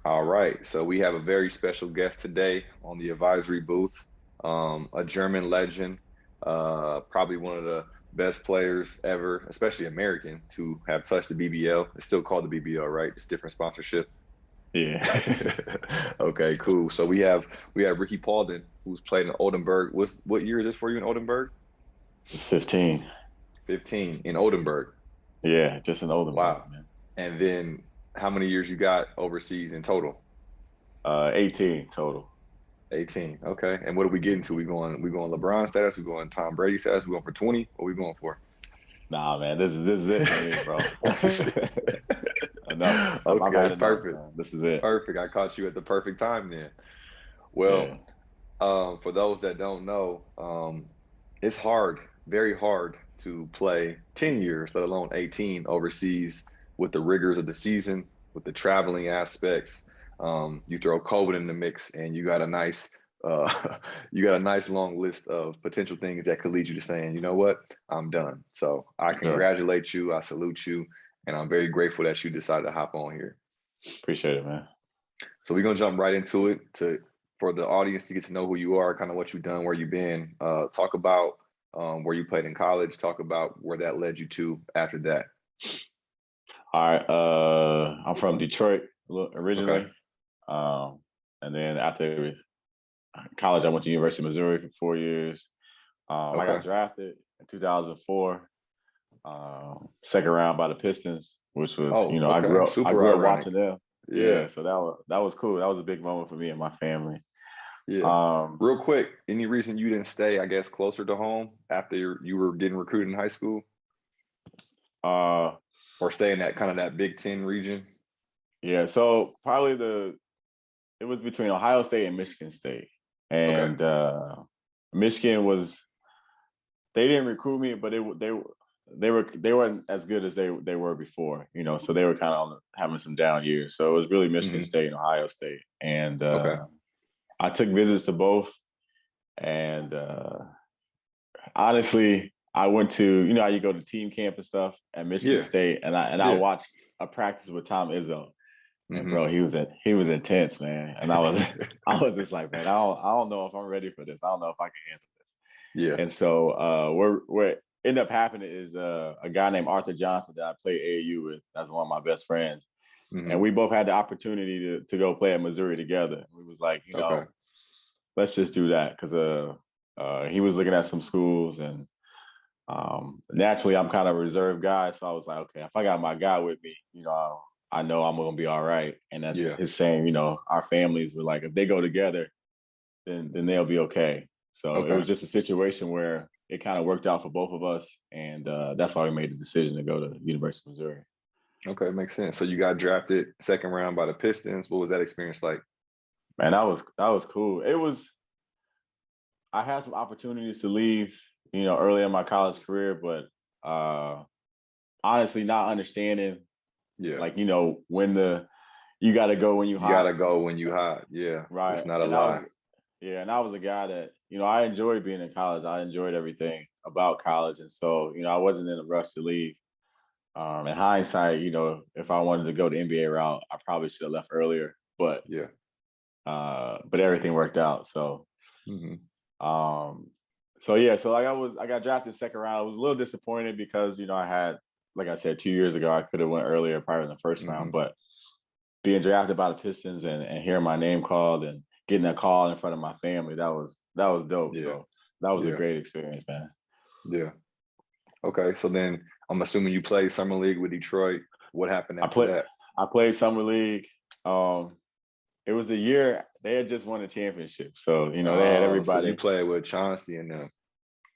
All right. So we have a very special guest today on the advisory booth, a German legend, probably one of the best players ever, especially American, to have touched the BBL. It's still called the BBL, right? Just different sponsorship. Yeah, Okay, cool. So we have Rickey Paulding, who's played in Oldenburg. What year is this for you in Oldenburg? it's 15. 15 in Oldenburg. Yeah, just an Oldenburg, Wow. man. And then how many years you got overseas in total? 18 total. 18. Okay. And what are we getting to? We going LeBron status? We going Tom Brady status? We going for 20? What are we going for? Nah, man, this is it for me, bro. Enough. I've Okay, had enough, perfect. man. This is it. Perfect. I caught you at the perfect time then. Well, Yeah. for those that don't know, it's hard, very hard to play 10 years, let alone 18 overseas with the rigors of the season, with the traveling aspects. You throw COVID in the mix, and you got a nice, you got a nice long list of potential things that could lead you to saying, you know what, I'm done. So I Sure. congratulate you, I salute you, and I'm very grateful that you decided to hop on here. Appreciate it, man. So we're gonna jump right into it to for the audience to get to know who you are, kind of what you've done, where you've been. Talk about where you played in college. Talk about where that led you to after that. All right. I'm from Detroit Okay. originally. Um, and then after college, I went to University of Missouri for 4 years. I got Okay. drafted in 2004, second round by the Pistons, which was, Oh, I okay. grew up, I Super grew up ironic. watching them. Yeah. Yeah, so that was cool. That was a big moment for me and my family. Yeah. Um, Real quick, any reason you didn't stay, I guess, closer to home after you were getting recruited in high school, uh, or stay in that kind of that Big Ten region? yeah, so probably it was between Ohio State and Michigan State, Okay. and Michigan was they didn't recruit me, but they weren't as good as they were before, so they were kind of having some down years. So it was really Michigan Hmm. State and Ohio State, and Okay. I took visits to both, and honestly, I went to how you go to team camp and stuff at Michigan Yeah. State, and I Yeah. watched a practice with Tom Izzo, and Hmm. bro, he was intense, man, and I was I was just like, man, I don't know if I'm ready for this. I don't know if I can handle this. Yeah. And so what ended up happening is a guy named Arthur Johnson that I played AAU with. That's one of my best friends, and Hmm. we both had the opportunity to go play at Missouri together. We was like, Okay. let's just do that because he was looking at some schools, and naturally I'm kind of a reserved guy, so I was like, okay, if I got my guy with me, I know I'm gonna be all right. And that Yeah. his saying, our families were like, if they go together, then they'll be okay. So it Okay. was just a situation where it kind of worked out for both of us, and that's why we made the decision to go to University of Missouri. Okay, makes sense. So you got drafted second round by the Pistons. What was that experience like? Man, that was cool. I had some opportunities to leave, early in my college career, but honestly, not understanding Yeah, like when you got to go when you you gotta hot, go when you hot. Yeah, it's right? not a And I lie. was Yeah, and I was a guy that I enjoyed being in college. I enjoyed everything about college, and so I wasn't in a rush to leave. In hindsight, if I wanted to go the NBA route, I probably should have left earlier. Yeah. But everything worked out. Hmm. Um, so yeah, so like I got drafted second round. I was a little disappointed because I had, like I said, 2 years ago I could have went earlier, probably in the first round. Hmm. But being drafted by the Pistons and hearing my name called and getting that call in front of my family, that was dope. Yeah. So that was a Yeah. great experience, man. Yeah. Okay. So then I'm assuming you played summer league with Detroit. What happened I after play that? I played summer league. Um, it was the year they had just won a championship, so they had So you everybody. played with Chauncey and them.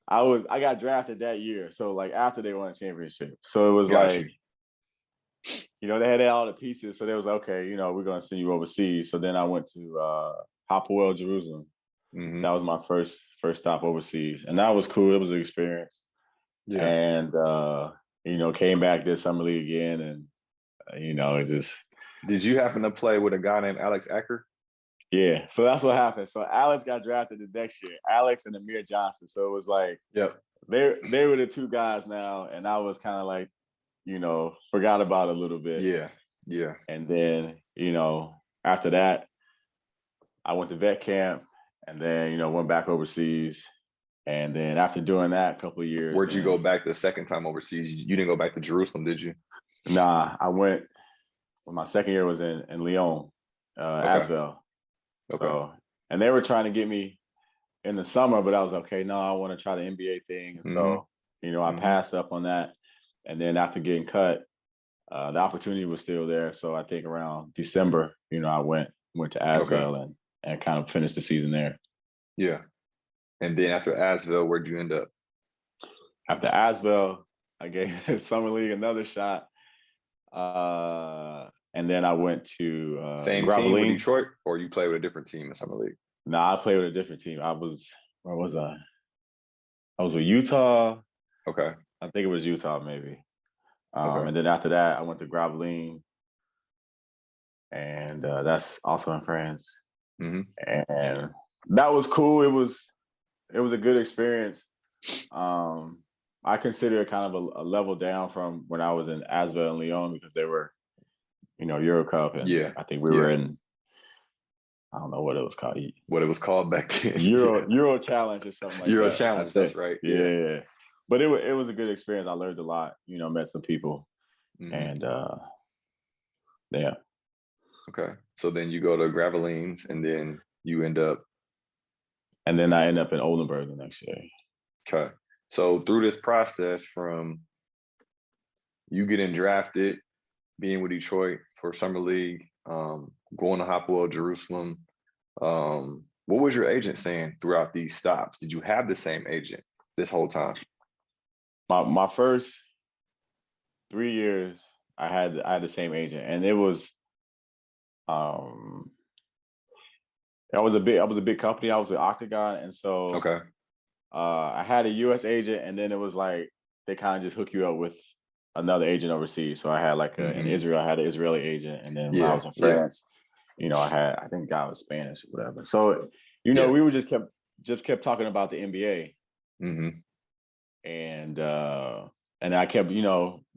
I got drafted that year, so like after they won a championship, so it was Got like you. they had all the pieces, so they was like, okay, we're gonna send you overseas. So then I went to Hapoel Jerusalem. That Hmm. was my first stop overseas, and that was cool. It was an experience, Yeah. and came back this summer league again, and it just Did you happen to play with a guy named Alex Acker? yeah. So that's what happened. So Alex got drafted the next year, Alex and Amir Johnson. So it was like Yep. they were the two guys now, and I was kind of like forgot about it a little bit, Yeah. Yeah. and then after that, I went to vet camp and then, went back overseas. And then after doing that a couple of years. Where'd you go back the second time overseas? You didn't go back to Jerusalem, did you? Nah, I went when my second year was in Lyon, Asvel. Okay. So, and they were trying to get me in the summer, but I was okay. No, I want to try the NBA thing. And so, I passed up on that. And then after getting cut, the opportunity was still there. So I think around December, I went to Asvel and kind of finished the season there. Yeah. And then after Asvel, where'd you end up? After Asvel, I gave Summer League another shot. And then I went to same Gravelines. Team with Detroit, or you play with a different team in Summer League? No, I played with a different team. Where was I? I was with Utah. Okay. I think it was Utah, maybe. And then after that, I went to Gravelines. And that's also in France. And that was cool. It was a good experience. I consider it kind of a level down from when I was in Asvel and Lyon because they were, Euro Cup. And I think we were in, I don't know what it was called. What it was called back then. Euro Challenge or something like Euro that. Challenge, that's right. Yeah. But it was a good experience. I learned a lot, met some people. And yeah. Okay. So then you go to Gravelines and then you end up. And then I end up in Oldenburg the next year. Okay. So through this process from you getting drafted, being with Detroit for Summer League, going to Hapoel Jerusalem, what was your agent saying throughout these stops? Did you have the same agent this whole time? My first 3 years, I had the same agent, and it was I was a big company. I was with Octagon, and so I had a U.S. agent, and then it was like they kind of just hook you up with another agent overseas. So I had like in Israel, I had an Israeli agent, and then when I was in France, I think God was Spanish or whatever. So we were just kept talking about the NBA, and I kept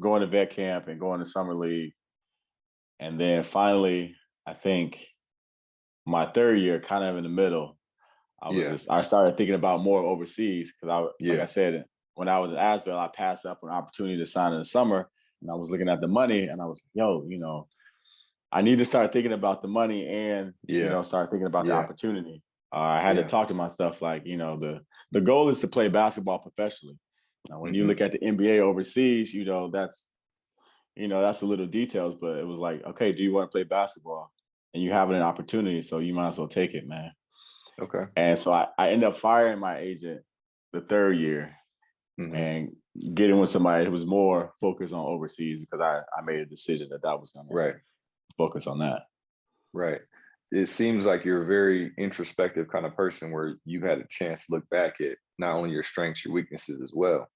going to vet camp and going to summer league, and then finally I think my third year, kind of in the middle, I started thinking about more overseas because like I said, when I was at Asvel, I passed up an opportunity to sign in the summer, and I was looking at the money, and I was like, I need to start thinking about the money and start thinking about the opportunity. I had to talk to myself like, the goal is to play basketball professionally. Now, when you look at the NBA overseas, that's a little details, but it was like, okay, do you want to play basketball? And you have an opportunity, so you might as well take it, man. Okay. And so I ended up firing my agent the third year and getting with somebody who was more focused on overseas because I made a decision that was going to focus on that. Right. It seems like you're a very introspective kind of person where you've had a chance to look back at not only your strengths, your weaknesses as well.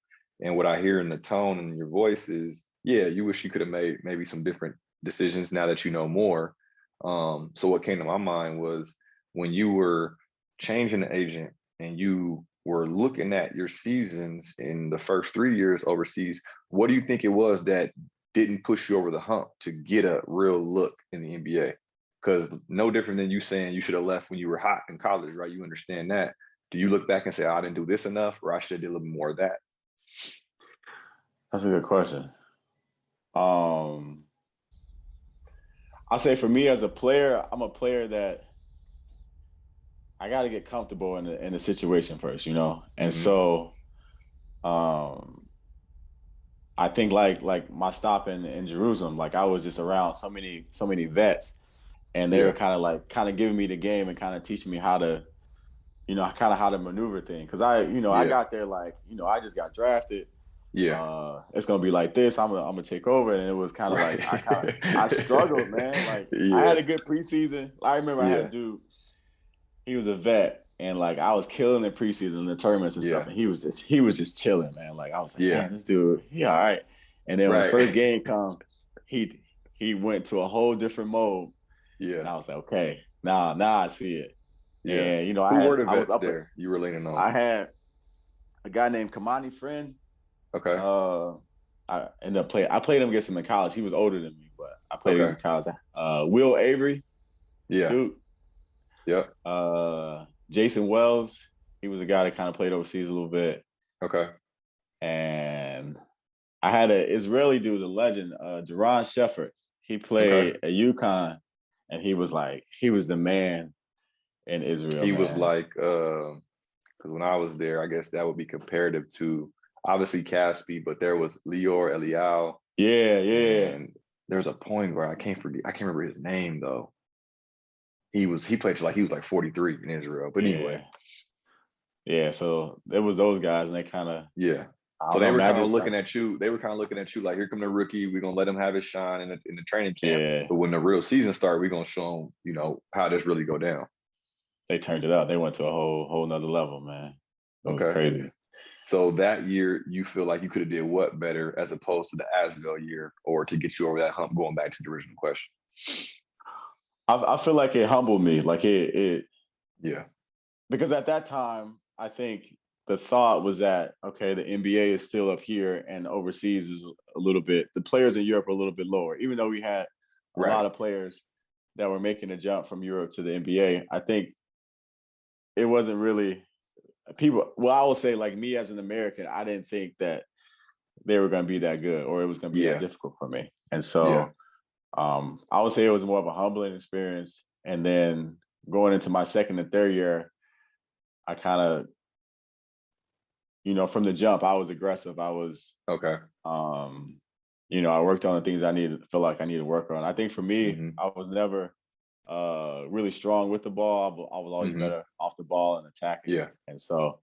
And what I hear in the tone and your voice is, you wish you could have made maybe some different decisions now that you know more. So what came to my mind was when you were changing the agent and you were looking at your seasons in the first 3 years overseas, what do you think it was that didn't push you over the hump to get a real look in the NBA? Because no different than you saying you should have left when you were hot in college, right? You understand that. Do you look back and say, I didn't do this enough, or I should have did a little bit more of that? That's a good question. I'll say for me as a player, I'm a player that I got to get comfortable in the situation first, And so I think like my stop in Jerusalem, like I was just around so many vets, and they were kind of giving me the game and kind of teaching me how to, how to maneuver things. Because I got there like, I just got drafted. It's gonna be like this. I'm gonna take over, and it was kind of like I struggled, man. Like I had a good preseason. I remember I had a dude. He was a vet, and like I was killing the preseason, the tournaments and stuff, and he was just chilling, man. Like I was like, man, this dude, he all right. And then when the first game come, he went to a whole different mode. And I was like, okay, now I see it. And who were the vets there you were leaning on? I had a guy named Kamani Friend. Okay. I ended up I played him against him in college. He was older than me, but I played him in college. Will Avery. Yeah. Duke. Yep. Jason Wells, he was a guy that kind of played overseas a little bit. Okay. And I had an Israeli dude, a legend, Jaron Shefford. He Okay. played at UConn, and he was the man in Israel, He was man. like, because when I was there, I guess that would be comparative to obviously Caspi, but there was Lior Elial, Yeah, yeah. and there's a point where I can't remember his name though. He played till like he was like 43 in Israel. But anyway, Yeah. Yeah. So it was those guys, and they kind of, yeah. I So don't they know, were kind of Magic. looking at you. They were kind of looking at you like, here come the rookie. We're gonna let him have his shine in the training camp. Yeah. But when the real season started, we're gonna show him, how this really go down. They turned it up. They went to a whole nother level, man. It was Okay. crazy. So that year, you feel like you could have did what better as opposed to the Asvel year, or to get you over that hump? Going back to the original question. I feel like it humbled me. Like it Yeah. because at that time, I think the thought was that, okay, the NBA is still up here and overseas is a little bit, the players in Europe are a little bit lower, even though we had a Right. lot of players that were making a jump from Europe to the NBA. I think it wasn't really people. Well, I will say, like me as an American, I didn't think that they were going to be that good or it was going to be that Yeah. difficult for me. And Yeah. so I would say it was more of a humbling experience. And then going into my second and third year, I kind of, from the jump, I was aggressive. I was, Okay. I worked on the things feel like I needed to work on. I think for me, Mm-hmm. I was never really strong with the ball. I was always Mm-hmm. better off the ball and attacking. Yeah. And so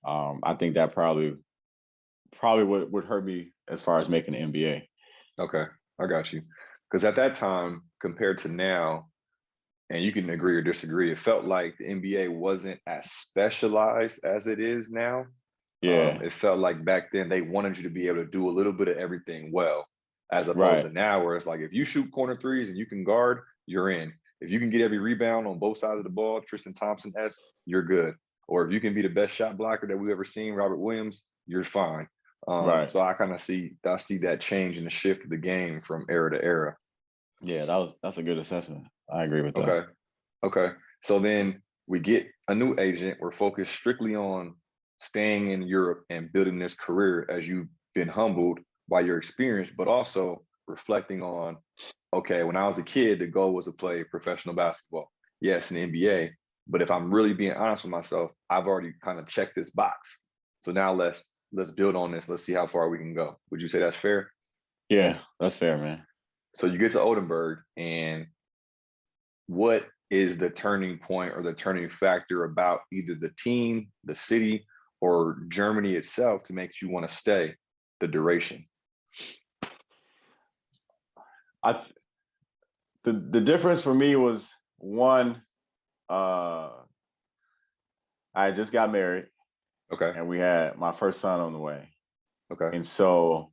I think that probably would hurt me as far as making the NBA. Okay. I got you. Because at that time, compared to now, and you can agree or disagree, it felt like the NBA wasn't as specialized as it is now. Yeah. It felt like back then they wanted you to be able to do a little bit of everything well, as opposed Right. to now where it's like if you shoot corner threes and you can guard, you're in. If you can get every rebound on both sides of the ball, Tristan Thompson-esque, you're good. Or if you can be the best shot blocker that we've ever seen, Robert Williams, you're fine. Right. So I see that change in the shift of the game from era to era. Yeah, that's a good assessment. I agree with that. Okay. Okay. So then we get a new agent. We're focused strictly on staying in Europe and building this career as you've been humbled by your experience, but also reflecting on, okay, when I was a kid, the goal was to play professional basketball. Yes, in the NBA. But if I'm really being honest with myself, I've already kind of checked this box. So now let's build on this. Let's see how far we can go. Would you say that's fair? Yeah, that's fair, man. So you get to Oldenburg, and what is the turning point or the turning factor about either the team, the city, or Germany itself to make you want to stay the duration? The difference for me was one, I just got married. Okay. And we had my first son on the way. Okay. And so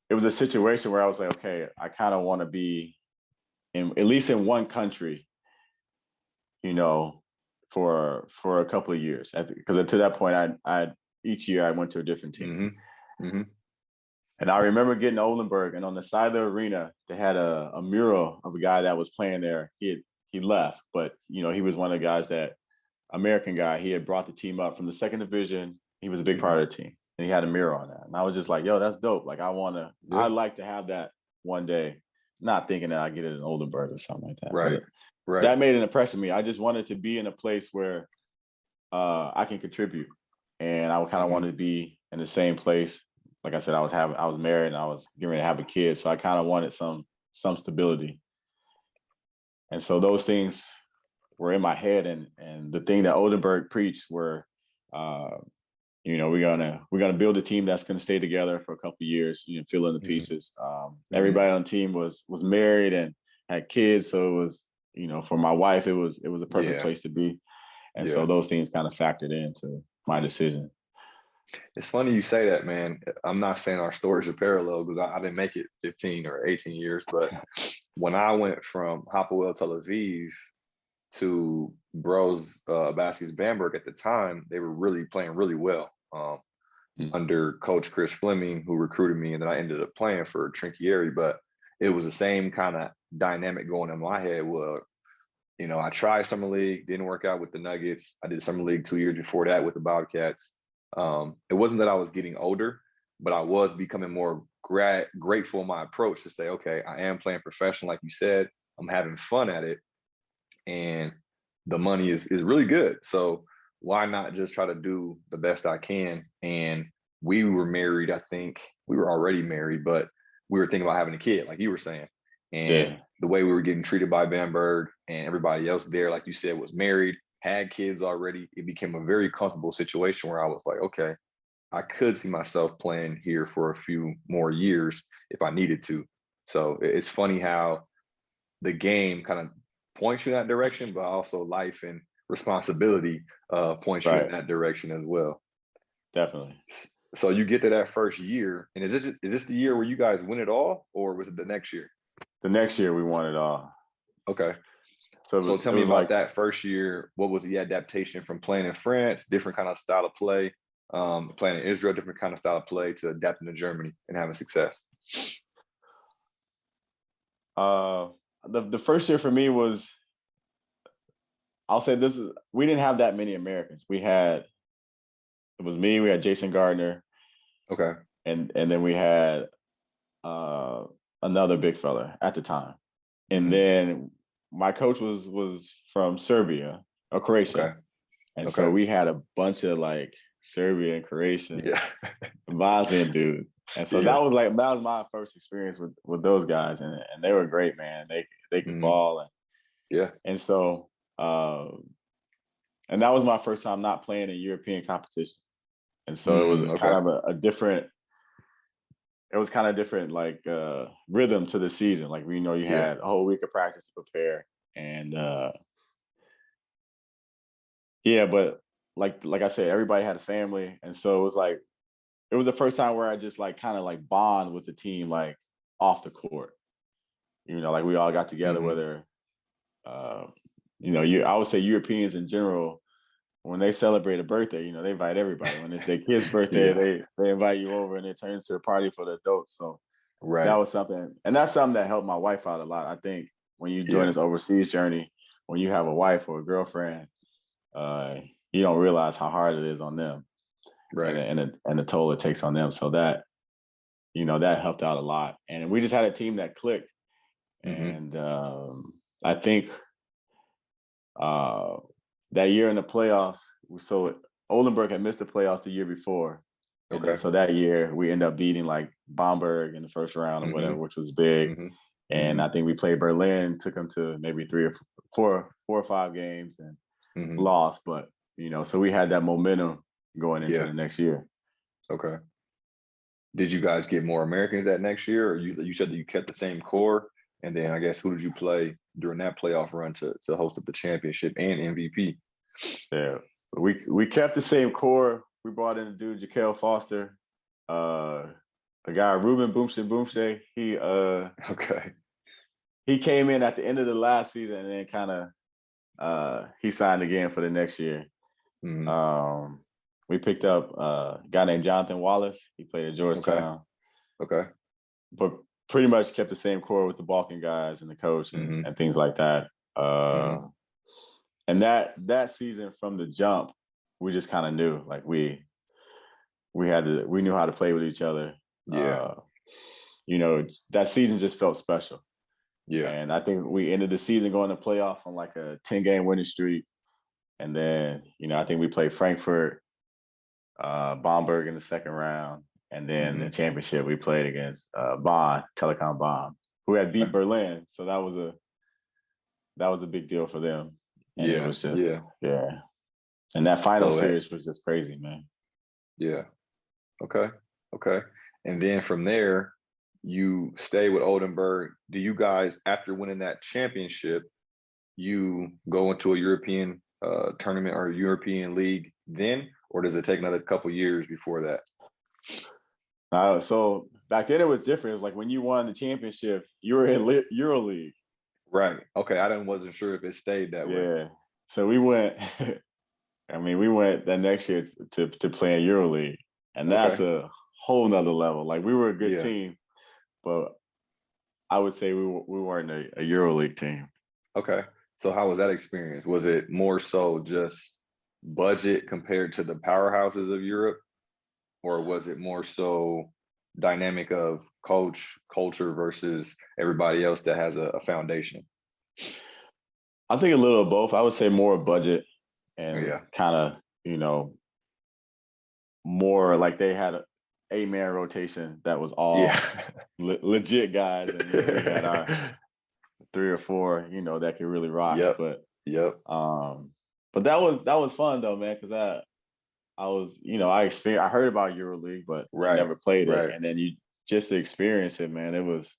it was a situation where I was like, okay, I kind of want to be at least in one country, for a couple of years. Because to that point, I each year I went to a different team. Mm-hmm. Mm-hmm. And I remember getting to Oldenburg, and on the side of the arena, they had a mural of a guy that was playing there. He left, but he was one of the guys American guy. He had brought the team up from the second division. He was a big part of the team, and he had a mural on that. And I was just like, yo, that's dope. Like I'd like to have that one day. Not thinking that I get it in Oldenburg or something like that. Right. But right. That made an impression on me. I just wanted to be in a place where I can contribute, and I kind of wanted to be in the same place. Like I said, I was married and I was getting ready to have a kid, so I kind of wanted some stability. And so those things were in my head, and the thing that Oldenburg preached were, we're gonna build a team that's gonna stay together for a couple of years, fill in the pieces. Everybody on the team was married and had kids, so it was, for my wife, it was a perfect place to be. And so those things kind of factored into my decision. It's funny you say that, man. I'm not saying our stories are parallel because I didn't make it 15 or 18 years, but when I went from Hapoel Tel Aviv to Bros Baskets Bamberg at the time, they were really playing really well under Coach Chris Fleming, who recruited me, and then I ended up playing for Trinchieri. But it was the same kind of dynamic going in my head was, I tried summer league, didn't work out with the Nuggets. I did summer league 2 years before that with the Bobcats. It wasn't that I was getting older, but I was becoming more grateful in my approach to say, okay, I am playing professional, like you said. I'm having fun at it, and the money is really good. So why not just try to do the best I can? And we were married. I think we were already married, but we were thinking about having a kid, like you were saying. And the way we were getting treated by Bamberg and everybody else there, like you said, was married, had kids already. It became a very comfortable situation where I was like, okay, I could see myself playing here for a few more years if I needed to. So it's funny how the game kind of points you in that direction, but also life and responsibility points you in that direction as well. Definitely. So you get to that first year, and is this the year where you guys win it all, or was it the next year? The next year we won it all. Okay. So tell me about that first year. What was the adaptation from playing in France, different kind of style of play, playing in Israel, different kind of style of play, to adapting to Germany and having success? The first year for me was, I'll say we didn't have that many Americans. It was me, we had Jason Gardner. Okay. And then we had another big fella at the time. And then my coach was from Serbia or Croatia. Okay. And so we had a bunch of like Serbia and Croatian, Bosnian dudes. And so that was my first experience with those guys. And they were great, man. They could ball. And so, and that was my first time not playing in European competition. And so it was kind of a different, like rhythm to the season. Like, you had a whole week of practice to prepare. And but like I said, everybody had a family. And so it was the first time where I just like kind of like bond with the team, like off the court. Like we all got together, whether, I would say Europeans in general, when they celebrate a birthday, they invite everybody. When it's their kid's birthday, they invite you over, and it turns to a party for the adults. So that was something, and that's something that helped my wife out a lot. I think when you join this overseas journey, when you have a wife or a girlfriend, you don't realize how hard it is on them, and the toll it takes on them. So that, that helped out a lot. And we just had a team that clicked, and I think that year in the playoffs, so Oldenburg had missed the playoffs the year before. And so that year we ended up beating like Bamberg in the first round or whatever, which was big. And I think we played Berlin, took them to maybe 3 or 4 or 5 games and lost. But, so we had that momentum going into the next year. Okay. Did you guys get more Americans that next year, or you said that you kept the same core? And then I guess who did you play during that playoff run to host up the championship and MVP? Yeah, we kept the same core. We brought in a dude, Jaquel Foster, a guy, Ruben Boomshay. He came in at the end of the last season, and then kind of he signed again for the next year. We picked up a guy named Jonathan Wallace. He played at Georgetown. Okay. But pretty much kept the same core with the Balkan guys and the coach and things like that. And that season from the jump, we just kind of knew, like we knew how to play with each other. That season just felt special. And I think we ended the season going to playoff on like a 10-game winning streak. And then, I think we played Frankfurt, Bamberg in the second round. And then the championship, we played against Telekom Bonn, who had beat Berlin. So that was a big deal for them. And it was just, And that final series was just crazy, man. Yeah. Okay. And then from there, you stay with Oldenburg. Do you guys, after winning that championship, you go into a European tournament or European league then, or does it take another couple years before that? So back then it was different. It was like when you won the championship, you were in EuroLeague. Right. Okay. I wasn't sure if it stayed that way. Yeah. So we went. We went that next year to play in EuroLeague, and that's a whole nother level. Like we were a good team, but I would say we weren't a EuroLeague team. Okay. So how was that experience? Was it more so just budget compared to the powerhouses of Europe, or was it more so dynamic of coach, culture versus everybody else that has a foundation? I think a little of both. I would say more budget and Yeah. kind of, you know, more like they had a 8-man rotation that was all Yeah. legit guys, and we had our 3 or 4, you know, that could really rock. Yep. But Yep. but that was fun though, man, because I was, you know, I heard about EuroLeague, but I Right. never played Right. it, and then you just to experience it, man. It was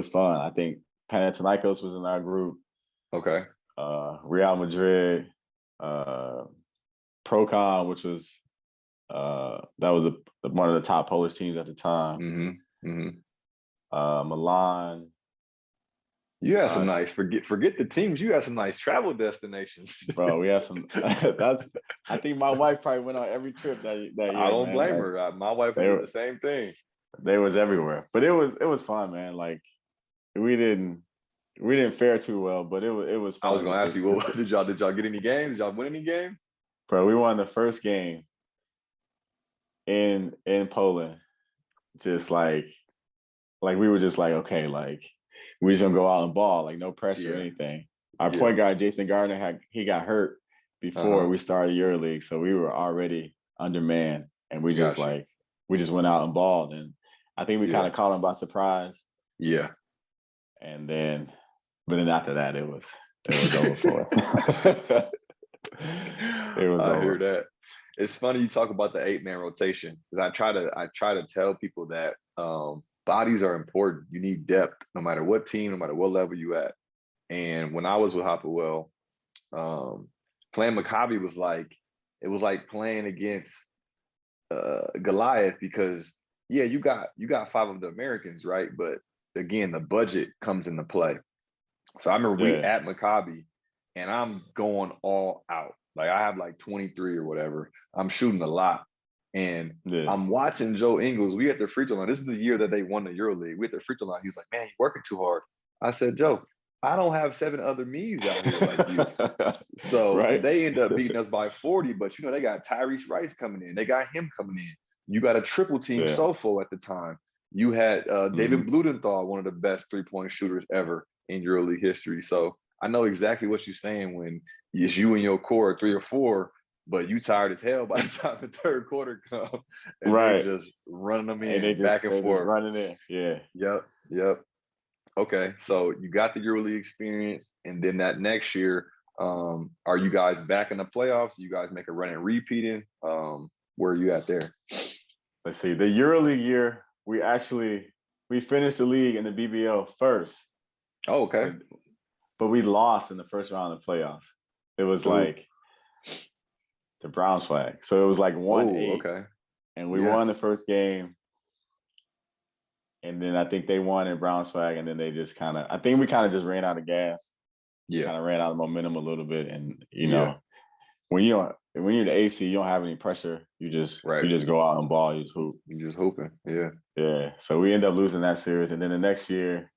fun. I think Panathinaikos was in our group. Okay. Real Madrid, Procon, which was that was one of the top Polish teams at the time. Mm-hmm. Mm-hmm. Milan. You had some nice forget the teams. You had some nice travel destinations, bro. We had some. I think my wife probably went on every trip that year. I don't man. blame her. My wife would do the same thing. They was everywhere, but it was fun, man. Like we didn't fare too well, but it was fun. I was gonna ask you, what did y'all get any games? Did y'all win any games? Bro, we won the first game in Poland. Just like we were just like, okay, like we just gonna go out and ball, like no pressure or anything. Our point guard, Jason Gardner, he got hurt before we started EuroLeague, so we were already undermanned, and we just we just went out and balled, and I think we kind of caught him by surprise. Yeah. And then, but then after that, it was over for us. It was I over. hear that. It's funny you talk about the 8-man rotation, because I try to tell people that bodies are important. You need depth, no matter what team, no matter what level you at. And when I was with Hopperwell, playing Maccabi was like playing against Goliath, because you got 5 of the Americans, right? But again, the budget comes into play. So I remember we at Maccabi, and I'm going all out. Like I have like 23 or whatever. I'm shooting a lot. And I'm watching Joe Ingles. We at the free throw line. This is the year that they won the EuroLeague. We at the free throw line. He was like, "Man, you're working too hard." I said, "Joe, I don't have 7 other me's out here like you." So they end up beating us by 40, but you know, they got Tyrese Rice coming in. They got him coming in. You got a triple team Sofo at the time. You had David Bludenthal, one of the best 3-point shooters ever in EuroLeague history. So I know exactly what you're saying when it's you and your core 3 or 4, but you tired as hell by the time the third quarter comes, and they just running them in back and forth. Just running in. Yeah. Yep. Okay, so you got the EuroLeague experience, and then that next year, are you guys back in the playoffs? You guys make a run and repeating? Where are you at there? Let's see. The EuroLeague year, we finished the league in the BBL first. Oh, okay. But we lost in the first round of the playoffs. It was like the Braunschweig. So it was like 1-8. Okay. And we won the first game. And then I think they won in Braunschweig, and then they just I think we kind of just ran out of gas. Yeah. Kind of ran out of momentum a little bit. And, you know, when you're the AC, you don't have any pressure. You just go out and ball. You just hoop. You just hooping. Yeah. Yeah. So we end up losing that series. And then the next year,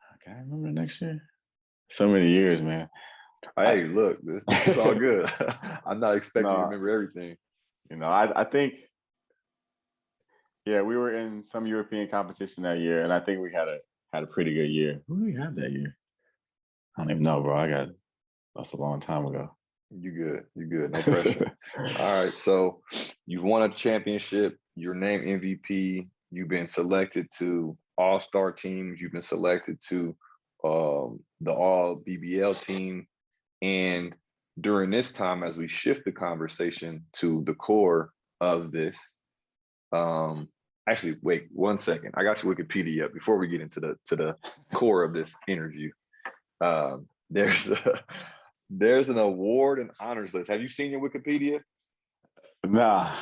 I can't remember the next year. So many years, man. Hey, look, this is all good. I'm not expecting you to remember everything. You know, I think, we were in some European competition that year, and I think we had a pretty good year. Who did we have that year? I don't even know, bro. That's a long time ago. You good. No pressure. All right. So you've won a championship. You're named MVP. You've been selected to all-star teams. You've been selected to the all BBL team. And during this time, as we shift the conversation to the core of this, actually, wait 1 second. I got your Wikipedia up before we get into the core of this interview. There's an award and honors list. Have you seen your Wikipedia? Nah.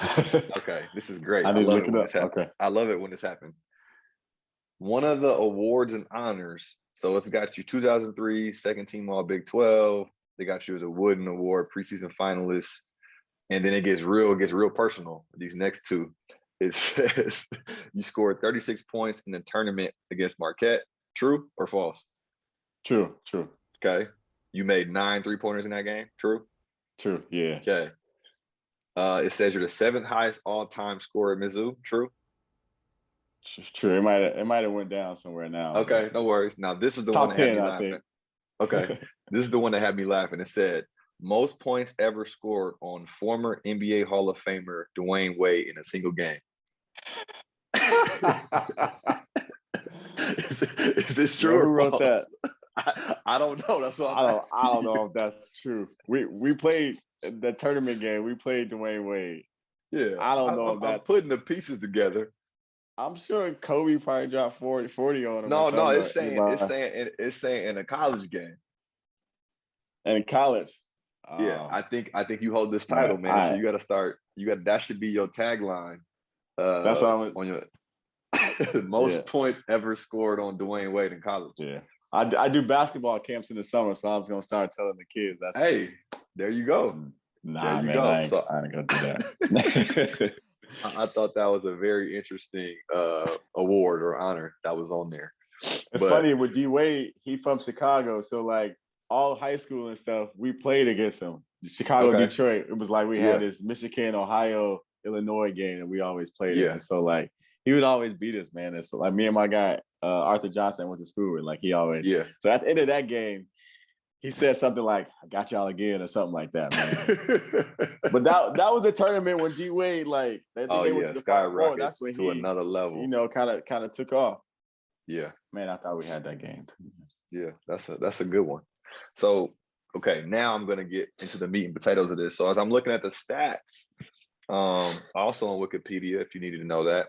Okay, this is great. I love it when this happens. Okay. I love it when this happens. One of the awards and honors. So it's got you 2003 second team All Big 12. They got you as a Wooden Award preseason finalist, and then it gets real personal. These next 2. It says you scored 36 points in the tournament against Marquette. True or false? True, true, Okay. You made 9 3-pointers in that game. True? true. Yeah, Okay. It says you're the 7th highest all-time scorer at Mizzou. True? true. It might have went down somewhere now. Okay, no worries. Now this is the one Top that had 10, me I laughing. think. Okay. This is the one that had me laughing. It said most points ever scored on former NBA Hall of Famer Dwayne Wade in a single game. Is this true Who or wrote false? that? I don't know. That's what I don't know if that's true. We played the tournament game. We played Dwayne Wade. Yeah, I don't know if I'm that's. putting the pieces together. I'm sure Kobe probably dropped 40 on him. No, or no, it's something. saying in a college game. In college. Yeah, I think you hold this title, man. So you got to start. That should be your tagline. That's what I'm on your most points ever scored on Dwayne Wade in college. Yeah, I do basketball camps in the summer, so I'm gonna start telling the kids. Hey, there you go. Nah, man, I ain't gonna do that. I thought that was a very interesting award or honor that was on there. It's funny with D Wade. He from Chicago, so like all high school and stuff, we played against him. Chicago, Detroit. It was like we had this Michigan, Ohio, Illinois game, and we always played it. And so like he would always beat us, man. And so like me and my guy Arthur Johnson went to school with. Like he always. Yeah. So at the end of that game, he said something like, "I got y'all again" or something like that, man. But that was a tournament when D Wade like they went to the Final Four. That's when to another level. Kind of took off. Yeah. Man, I thought we had that game too. Yeah, that's a good one. So, okay, now I'm going to get into the meat and potatoes of this. So as I'm looking at the stats, also on Wikipedia, if you needed to know that,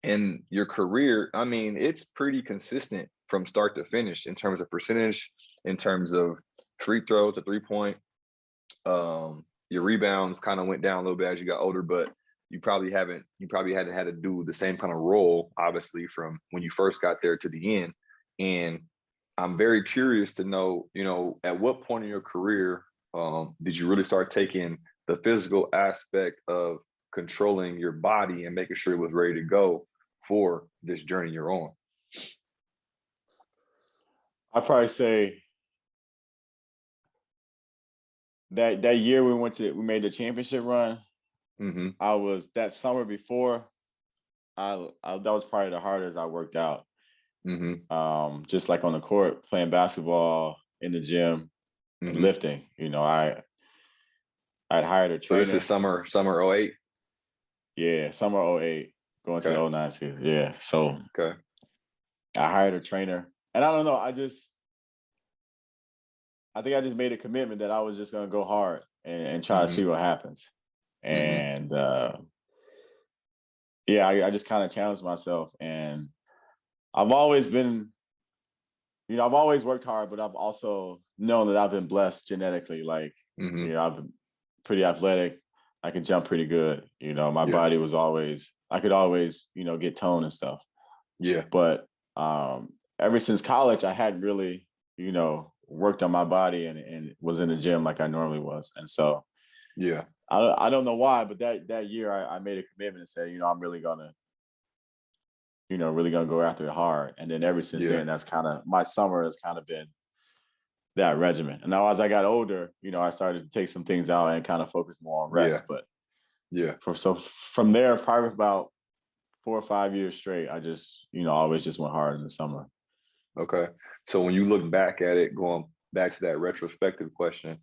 in your career, I mean, it's pretty consistent from start to finish in terms of percentage, in terms of free throws to 3-point. Your rebounds kind of went down a little bit as you got older, but you probably hadn't had to do the same kind of role, obviously, from when you first got there to the end. And I'm very curious to know, at what point in your career did you really start taking the physical aspect of controlling your body and making sure it was ready to go for this journey you're on? I'd probably say that year we made the championship run. Mm-hmm. I was that summer before. That was probably the hardest I worked out. Mm-hmm. Just like on the court, playing basketball, in the gym, and lifting. I'd hired a trainer. So this is summer 08? Yeah, summer 08, going to the 09 season. Yeah. So I hired a trainer. And I don't know, I think I just made a commitment that I was just gonna go hard and try to see what happens. And I just kind of challenged myself. And I've always been, I've always worked hard, but I've also known that I've been blessed genetically. Like, I've been pretty athletic. I can jump pretty good. My body was always, I could always, get tone and stuff. Yeah. But ever since college, I hadn't really, worked on my body and was in the gym like I normally was. And so, I don't know why, but that year I made a commitment and said, I'm really gonna, really gonna go after it hard. And then ever since then, that's kind of my summer has kind of been that regimen. And now as I got older, I started to take some things out and kind of focus more on rest. But from there, probably about 4 or 5 years straight, I just, always just went hard in the summer. Okay. So when you look back at it, going back to that retrospective question,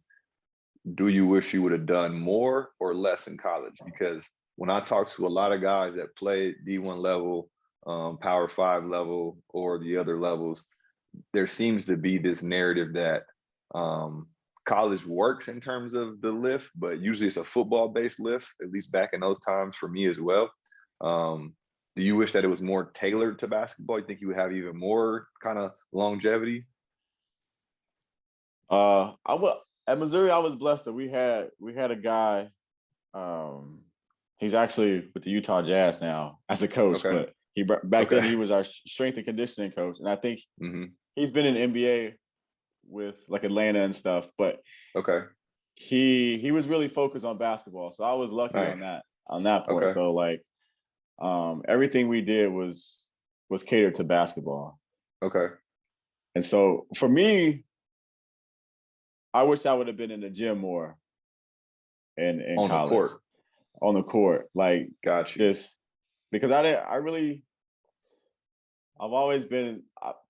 do you wish you would have done more or less in college? Because when I talk to a lot of guys that play D1 level, Power 5 level, or the other levels, there seems to be this narrative that college works in terms of the lift, but usually it's a football-based lift, at least back in those times for me as well. Do you wish that it was more tailored to basketball? You think you would have even more kind of longevity? At Missouri, I was blessed that we had a guy. He's actually with the Utah Jazz now as a coach, but back then he was our strength and conditioning coach, and I think he's been in the NBA with like Atlanta and stuff. But he was really focused on basketball, so I was lucky on that. on that point. Okay. So like everything we did was catered to basketball. Okay. And so for me, I wish I would have been in the gym more in On the college, court. on the court. Like Got you. just because I've always been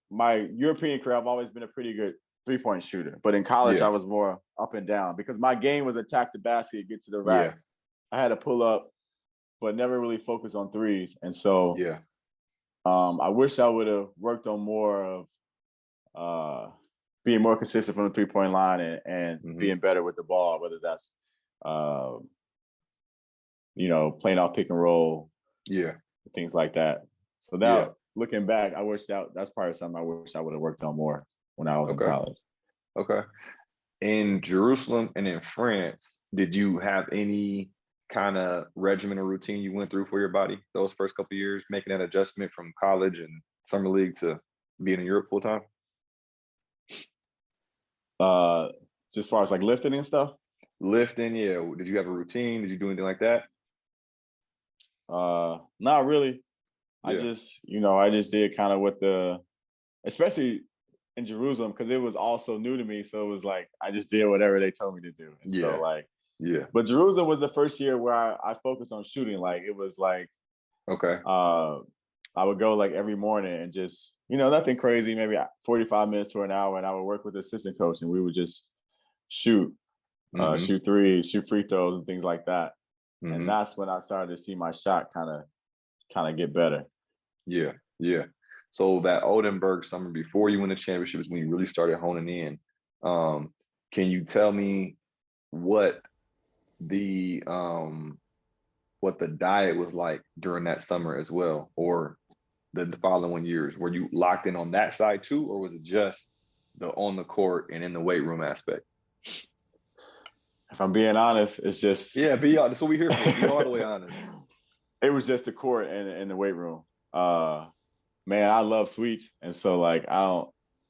my European career, I've always been a pretty good 3-point shooter. But in college, Yeah. I was more up and down because my game was attack the basket, get to the Yeah. rack. I had to pull up, but never really focus on threes. And so Yeah. I wish I would have worked on more of being more consistent from the 3-point line and being better with the ball, whether that's playing off pick and roll, Yeah. things like that. So Yeah. now looking back, I wish that's probably something I wish I would have worked on more when I was in Okay. college. Okay. In Jerusalem and in France, did you have any kind of regimen or routine you went through for your body those first couple of years, making that adjustment from college and summer league to being in Europe full time? Just as far as like lifting and stuff? Lifting, yeah. Did you have a routine? Did you do anything like that? Not really. Yeah. I just did kind of what especially in Jerusalem, because it was also new to me. So it was like, I just did whatever they told me to do. And so like, yeah. But Jerusalem was the first year where I focused on shooting. Like it was like, Okay. I would go like every morning and just, nothing crazy, maybe 45 minutes to an hour. And I would work with the assistant coach and we would just shoot, shoot threes, shoot free throws and things like that. And that's when I started to see my shot kind of get better. Yeah. Yeah. So that Oldenburg summer before you win the championship is when you really started honing in. Can you tell me what the diet was like during that summer as well, or the following years? Were you locked in on that side too, or was it just the on the court and in the weight room aspect? If I'm being honest, it's just be honest. That's what we here for. Be all the way honest. It was just the court and the weight room. Man, I love sweets, and so like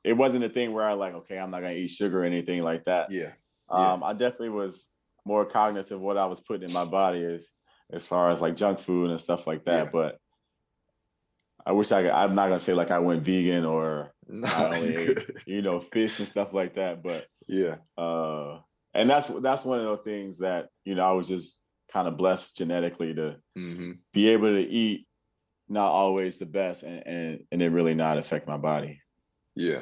it wasn't a thing where I like, okay, I'm not gonna eat sugar or anything like that. Yeah. I definitely was more cognizant of what I was putting in my body as far as like junk food and stuff like that. But I wish I'm not gonna say like I went vegan or I only ate, fish and stuff like that. But and that's one of those things that, I was just kind of blessed genetically to be able to eat not always the best and it really not affect my body. Yeah.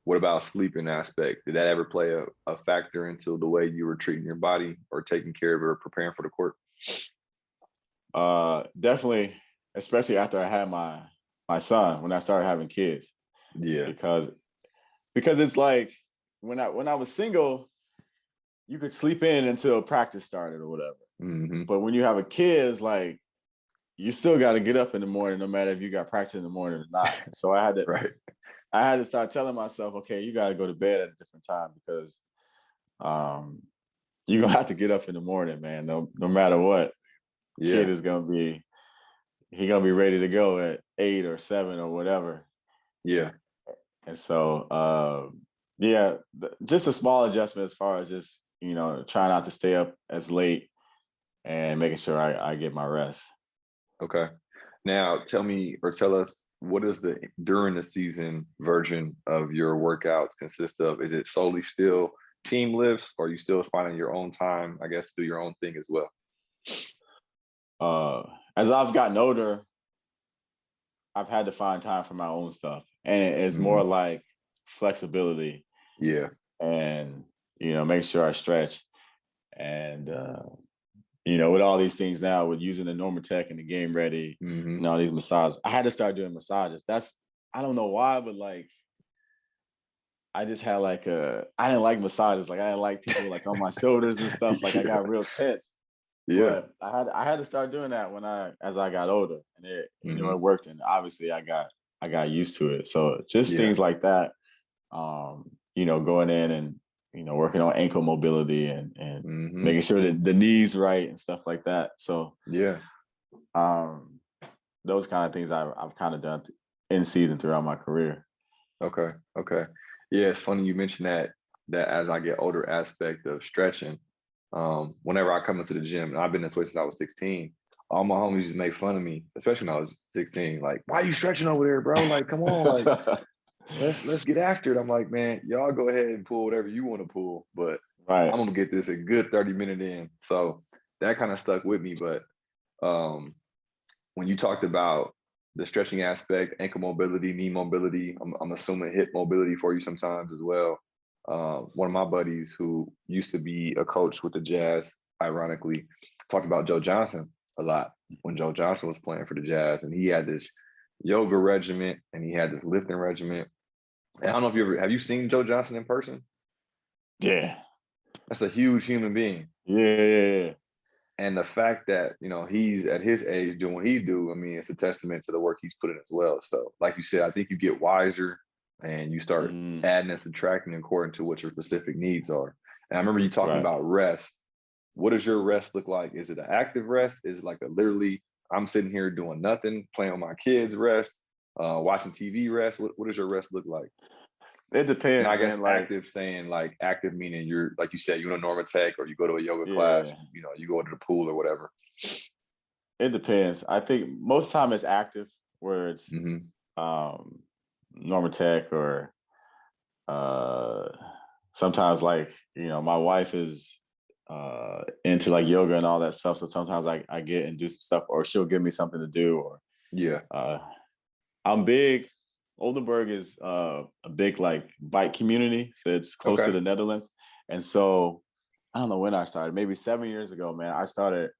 What about sleeping aspect? Did that ever play a factor into the way you were treating your body or taking care of it or preparing for the court? Definitely, especially after I had my son, when I started having kids. Yeah. Because it's like when I was single, you could sleep in until practice started or whatever. But when you have a kid, it's like you still got to get up in the morning, no matter if you got practice in the morning or not. So I had to I had to start telling myself, okay, you got to go to bed at a different time because you're gonna have to get up in the morning, man. No matter what. Kid is gonna be ready to go at 8 or 7 or whatever. Yeah. And so just a small adjustment as far as just trying not to stay up as late and making sure I get my rest. Okay. Now tell us, what is the during the season version of your workouts consist of? Is it solely still team lifts, or are you still finding your own time, I guess, do your own thing as well? As I've gotten older, I've had to find time for my own stuff, and it's more like flexibility. Yeah. And make sure I stretch, and with all these things now, with using the Normatec and the Game Ready, and all these massages, I had to start doing massages. I don't know why, but like I just had like I didn't like massages. Like I didn't like people like on my shoulders and stuff. Like I got real tense. Yeah. But I had to start doing that as I got older, and it it worked, and obviously I got used to it. So just things like that, going in and working on ankle mobility and making sure that the knees right and stuff like that. So those kind of things I've kind of done in season throughout my career. Okay. Yeah, it's funny you mentioned that as I get older aspect of stretching. Whenever I come into the gym, and I've been this way since I was 16, all my homies used to make fun of me, especially when I was 16. Like, why are you stretching over there, bro? Like, come on, like let's get after it. I'm like, man, y'all go ahead and pull whatever you want to pull, but Right. I'm gonna get this a good 30-minute in. So that kind of stuck with me. But when you talked about the stretching aspect, ankle mobility, knee mobility, I'm assuming hip mobility for you sometimes as well. One of my buddies who used to be a coach with the Jazz, ironically, talked about Joe Johnson a lot when Joe Johnson was playing for the Jazz, and he had this yoga regiment and he had this lifting regiment. And I don't know if have you seen Joe Johnson in person? Yeah. That's a huge human being. Yeah. And the fact that, he's at his age doing what he do, I mean, it's a testament to the work he's put in as well. So like you said, I think you get wiser and you start adding and subtracting according to what your specific needs are. And I remember you talking about rest. What does your rest look like? Is it an active rest? Is it like a literally, I'm sitting here doing nothing, playing with my kids rest, watching TV rest? What does your rest look like? It depends. And I guess man, active saying like active meaning you're, like you said, you're in a Normatech or you go to a yoga class, you go to the pool or whatever. It depends. I think most of the time it's active, where it's Normatech or sometimes like, my wife is into like yoga and all that stuff. So sometimes I get and do some stuff, or she'll give me something to do, or I'm big. Oldenburg is a big like bike community. So it's close to the Netherlands. And so I don't know when I started, maybe 7 years ago, man, I started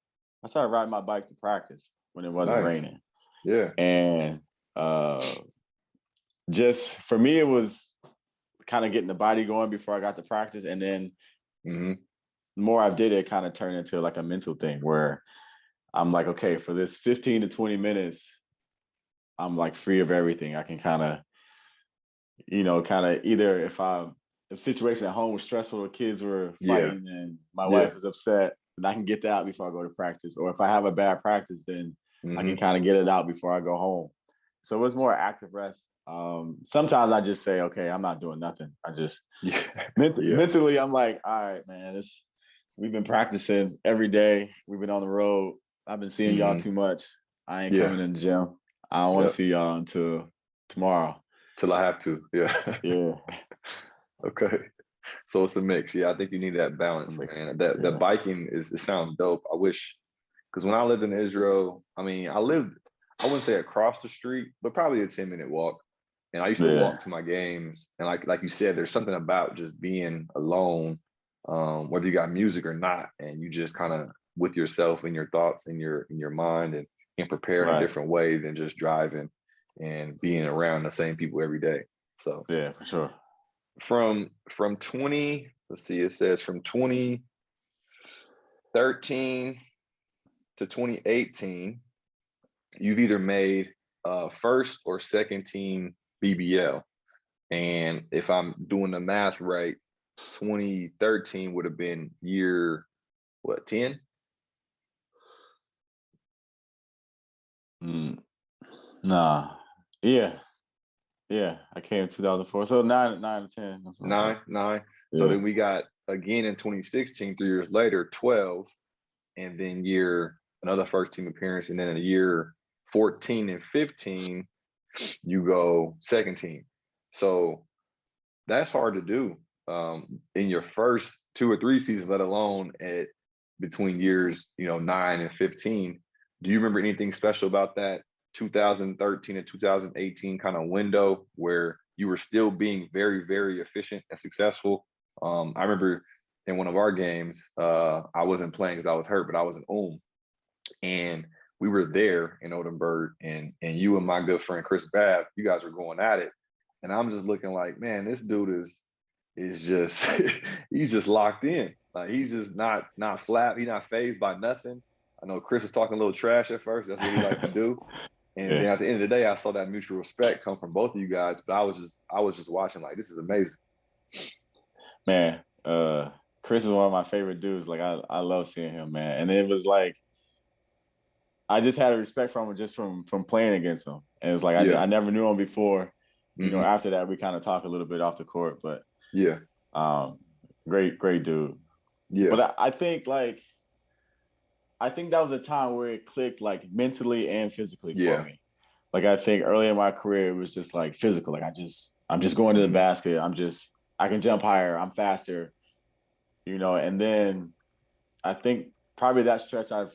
riding my bike to practice when it wasn't raining. Yeah. And just for me, it was kind of getting the body going before I got to practice. And then the more I did it, kind of turned into like a mental thing where I'm like, okay, for this 15 to 20 minutes, I'm like free of everything. I can kind of either if situation at home was stressful, the kids were fighting and my wife was upset, then I can get that out before I go to practice. Or if I have a bad practice, then I can kind of get it out before I go home. So it was more active rest. Sometimes I just say, okay, I'm not doing nothing. I just mentally, I'm like, all right, man, we've been practicing every day. We've been on the road. I've been seeing y'all too much. I ain't coming in the gym. I don't want to see y'all until tomorrow. Till I have to. Yeah. Okay. So it's a mix. Yeah, I think you need that balance, man. That biking it sounds dope. I wish, because when I lived in Israel, I mean, I wouldn't say across the street, but probably a 10-minute walk. And I used to walk to my games. And like you said, there's something about just being alone, whether you got music or not, and you just kind of with yourself and your thoughts in your mind and prepare in different ways than just driving and being around the same people every day. So yeah, for sure. From 20, let's see, it says from 2013 to 2018, you've either made first or second team BBL. And if I'm doing the math right, 2013 would have been year, 10? Nah. Yeah. I came in 2004. So 9 and 10. 9. So then we got again in 2016, 3 years later, 12. And then another first team appearance. And then in the year 14 and 15, you go second team. So that's hard to do in your first 2 or 3 seasons, let alone between years, 9 and 15. Do you remember anything special about that 2013 and 2018 kind of window where you were still being very, very efficient and successful? I remember in one of our games, I wasn't playing because I was hurt, but I was in Ulm. And we were there in Oldenburg, and you and my good friend Chris Babb, you guys were going at it. And I'm just looking like, man, this dude is just he's just locked in. Like he's just not flat. He's not phased by nothing. I know Chris was talking a little trash at first. That's what he likes to do. And then at the end of the day, I saw that mutual respect come from both of you guys. But I was just watching like, this is amazing. Man, Chris is one of my favorite dudes. Like I love seeing him, man. And it was like I just had a respect from him just from playing against him. And it's like I never knew him before. You know, after that we kind of talk a little bit off the court, but great dude. Yeah. But I think like I think that was a time where it clicked like mentally and physically for Yeah. me. Like I think early in my career, it was just like physical. Like I'm just going to the basket. I can jump higher. I'm faster, and then I think probably that stretch I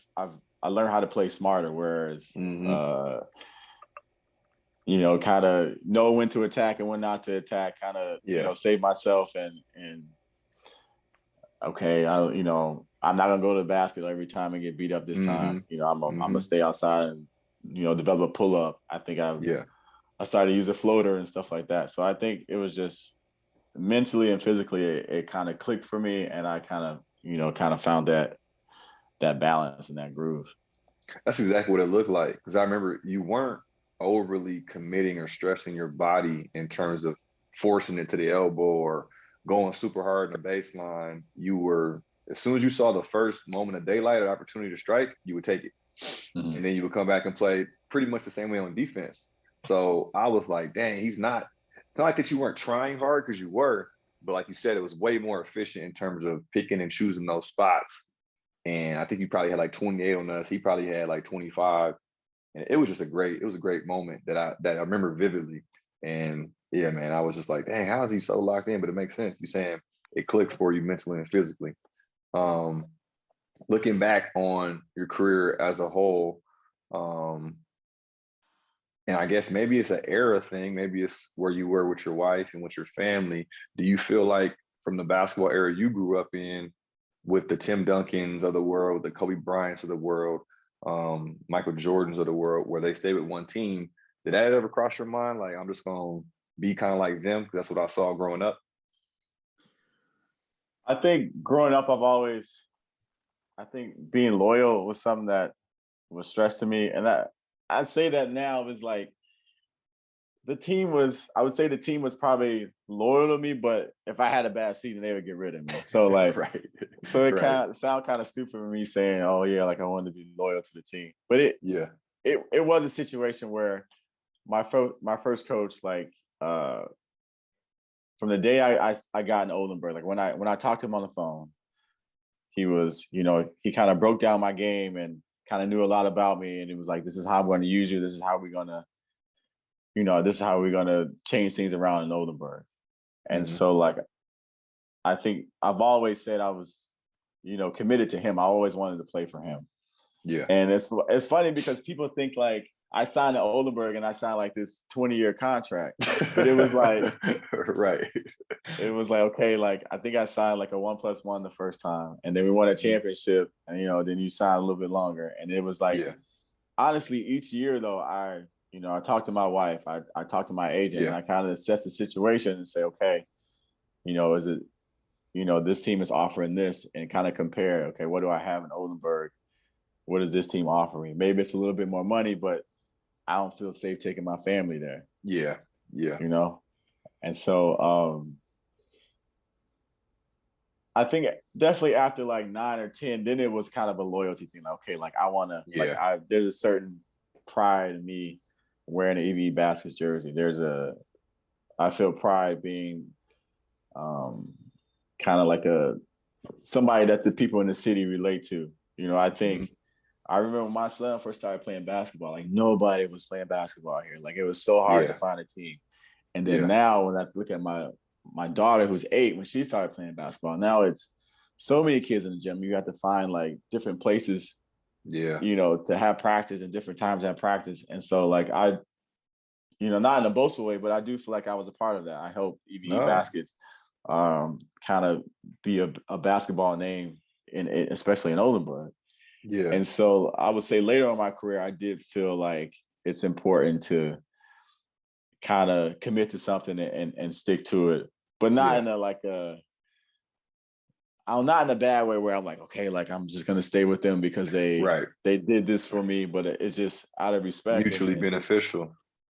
learned how to play smarter, whereas kind of know when to attack and when not to attack, kind of save myself and okay, I'm not gonna go to the basket every time and get beat up this time. I'm gonna stay outside and develop a pull up. I think I started to use a floater and stuff like that. So I think it was just mentally and physically it kind of clicked for me, and I kind of found that balance and that groove. That's exactly what it looked like. Because I remember you weren't overly committing or stressing your body in terms of forcing it to the elbow or going super hard in the baseline. You were, as soon as you saw the first moment of daylight or opportunity to strike, you would take it. And then you would come back and play pretty much the same way on defense. So I was like, dang, it's not like that you weren't trying hard, because you were, but like you said, it was way more efficient in terms of picking and choosing those spots. And I think you probably had like 28 on us. He probably had like 25. And it was a great moment that I remember vividly. And yeah, man, I was just like, dang, how is he so locked in? But it makes sense. You're saying it clicks for you mentally and physically. Looking back on your career as a whole, and I guess maybe it's an era thing, maybe it's where you were with your wife and with your family. Do you feel like from the basketball era you grew up in, with the Tim Duncans of the world, the Kobe Bryants of the world, Michael Jordans of the world, where they stay with one team, did that ever cross your mind? Like, I'm just going to be kind of like them, because that's what I saw growing up. I think growing up, I think being loyal was something that was stressed to me. And I say that now is like, I would say the team was probably loyal to me, but if I had a bad season, they would get rid of me. So like, right. So it kind of sound kind of stupid for me saying, oh yeah, like I wanted to be loyal to the team. But it was a situation where my first coach, like from the day I got in Oldenburg, like when I talked to him on the phone, he was, he kind of broke down my game and kind of knew a lot about me. And it was like, this is how I'm going to use you. This is how we're going to change things around in Oldenburg. And so like, I think I've always said I was, committed to him. I always wanted to play for him. Yeah. And it's funny because people think like I signed at Oldenburg and I signed like this 20-year contract, but it was like, right. It was like, okay, like I think I signed like a 1+1 the first time, and then we won a championship, and then you sign a little bit longer. And it was like, honestly, each year though, I talked to my wife, I talked to my agent, and I kind of assess the situation and say, okay, is it, this team is offering this, and kind of compare, okay, what do I have in Oldenburg? What does this team offer me? Maybe it's a little bit more money, but I don't feel safe taking my family there. Yeah. And so I think definitely after like 9 or 10, then it was kind of a loyalty thing. Like, okay, like I want to, there's a certain pride in me wearing an EVE Baskets jersey. I feel pride being kind of like somebody that the people in the city relate to. I think I remember when my son first started playing basketball, like nobody was playing basketball here. Like it was so hard to find a team. And then now when I look at my daughter who's 8, when she started playing basketball, now it's so many kids in the gym. You have to find like different places, to have practice and different times to have practice. And so like not in a boastful way, but I do feel like I was a part of that. I helped EVE Baskets kind of be a basketball name especially in Oldenburg. Yeah. And so I would say later in my career, I did feel like it's important to kind of commit to something and stick to it, but not in I'm not in a bad way where I'm like, okay, like I'm just going to stay with them because they did this for me, but it's just out of respect. Mutually beneficial.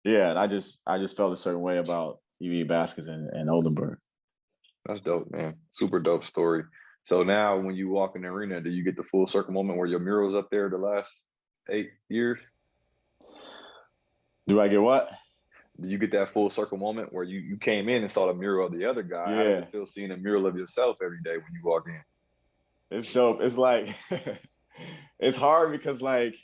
And I just felt a certain way about EVE Baskets and Oldenburg. That's dope, man. Super dope story. So now when you walk in the arena, do you get the full circle moment where your mural's up there the last 8 years? Do I get what? Do you get that full circle moment where you came in and saw the mural of the other guy? How does it feel seeing a mural of yourself every day when you walk in? It's dope. It's like it's hard because like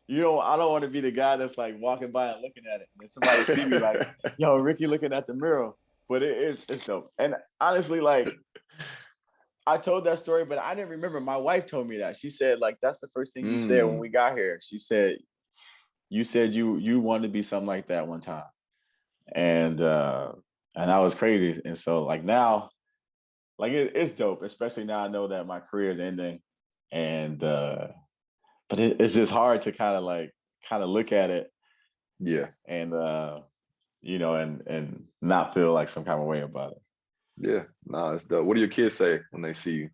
I don't want to be the guy that's like walking by and looking at it, and then somebody see me like, yo, Rickey looking at the mural. But it's dope. And honestly, like I told that story, but I didn't remember. My wife told me that. She said, like, that's the first thing you said when we got here. She said, you said you wanted to be something like that one time. And that was crazy. And so like now, like it's dope, especially now I know that my career is ending. And but it's just hard to kind of look at it. Yeah. And and not feel like some kind of way about it. Yeah. No, it's dope. What do your kids say when they see you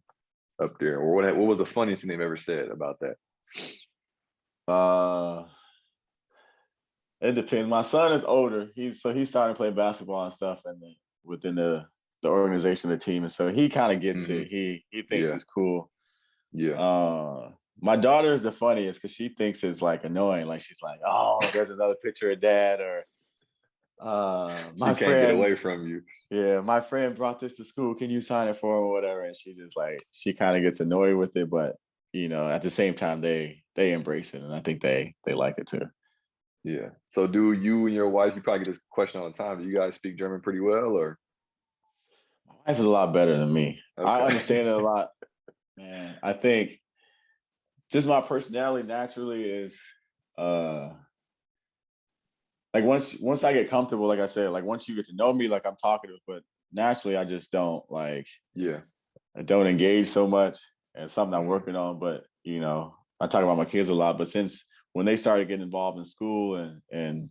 up there? Or what was the funniest thing they've ever said about that? It depends. My son is older. He's starting to play basketball and stuff, and within the organization, the team, and so he kind of gets it. He thinks it's cool. Yeah. My daughter is the funniest because she thinks it's like annoying. Like she's like, "Oh, there's another picture of dad," or She can't get away from you. Yeah, my friend brought this to school. Can you sign it for him or whatever? And she kind of gets annoyed with it, but at the same time, they embrace it, and I think they like it too. Yeah. So do you and your wife, you probably get this question all the time, do you guys speak German pretty well, or? My wife is a lot better than me. Okay. I understand it a lot. Man, I think just my personality naturally is like once I get comfortable, like I said, like once you get to know me, like I'm talkative, but naturally I just don't I don't engage so much. And something I'm working on, but I talk about my kids a lot, but since when they started getting involved in school and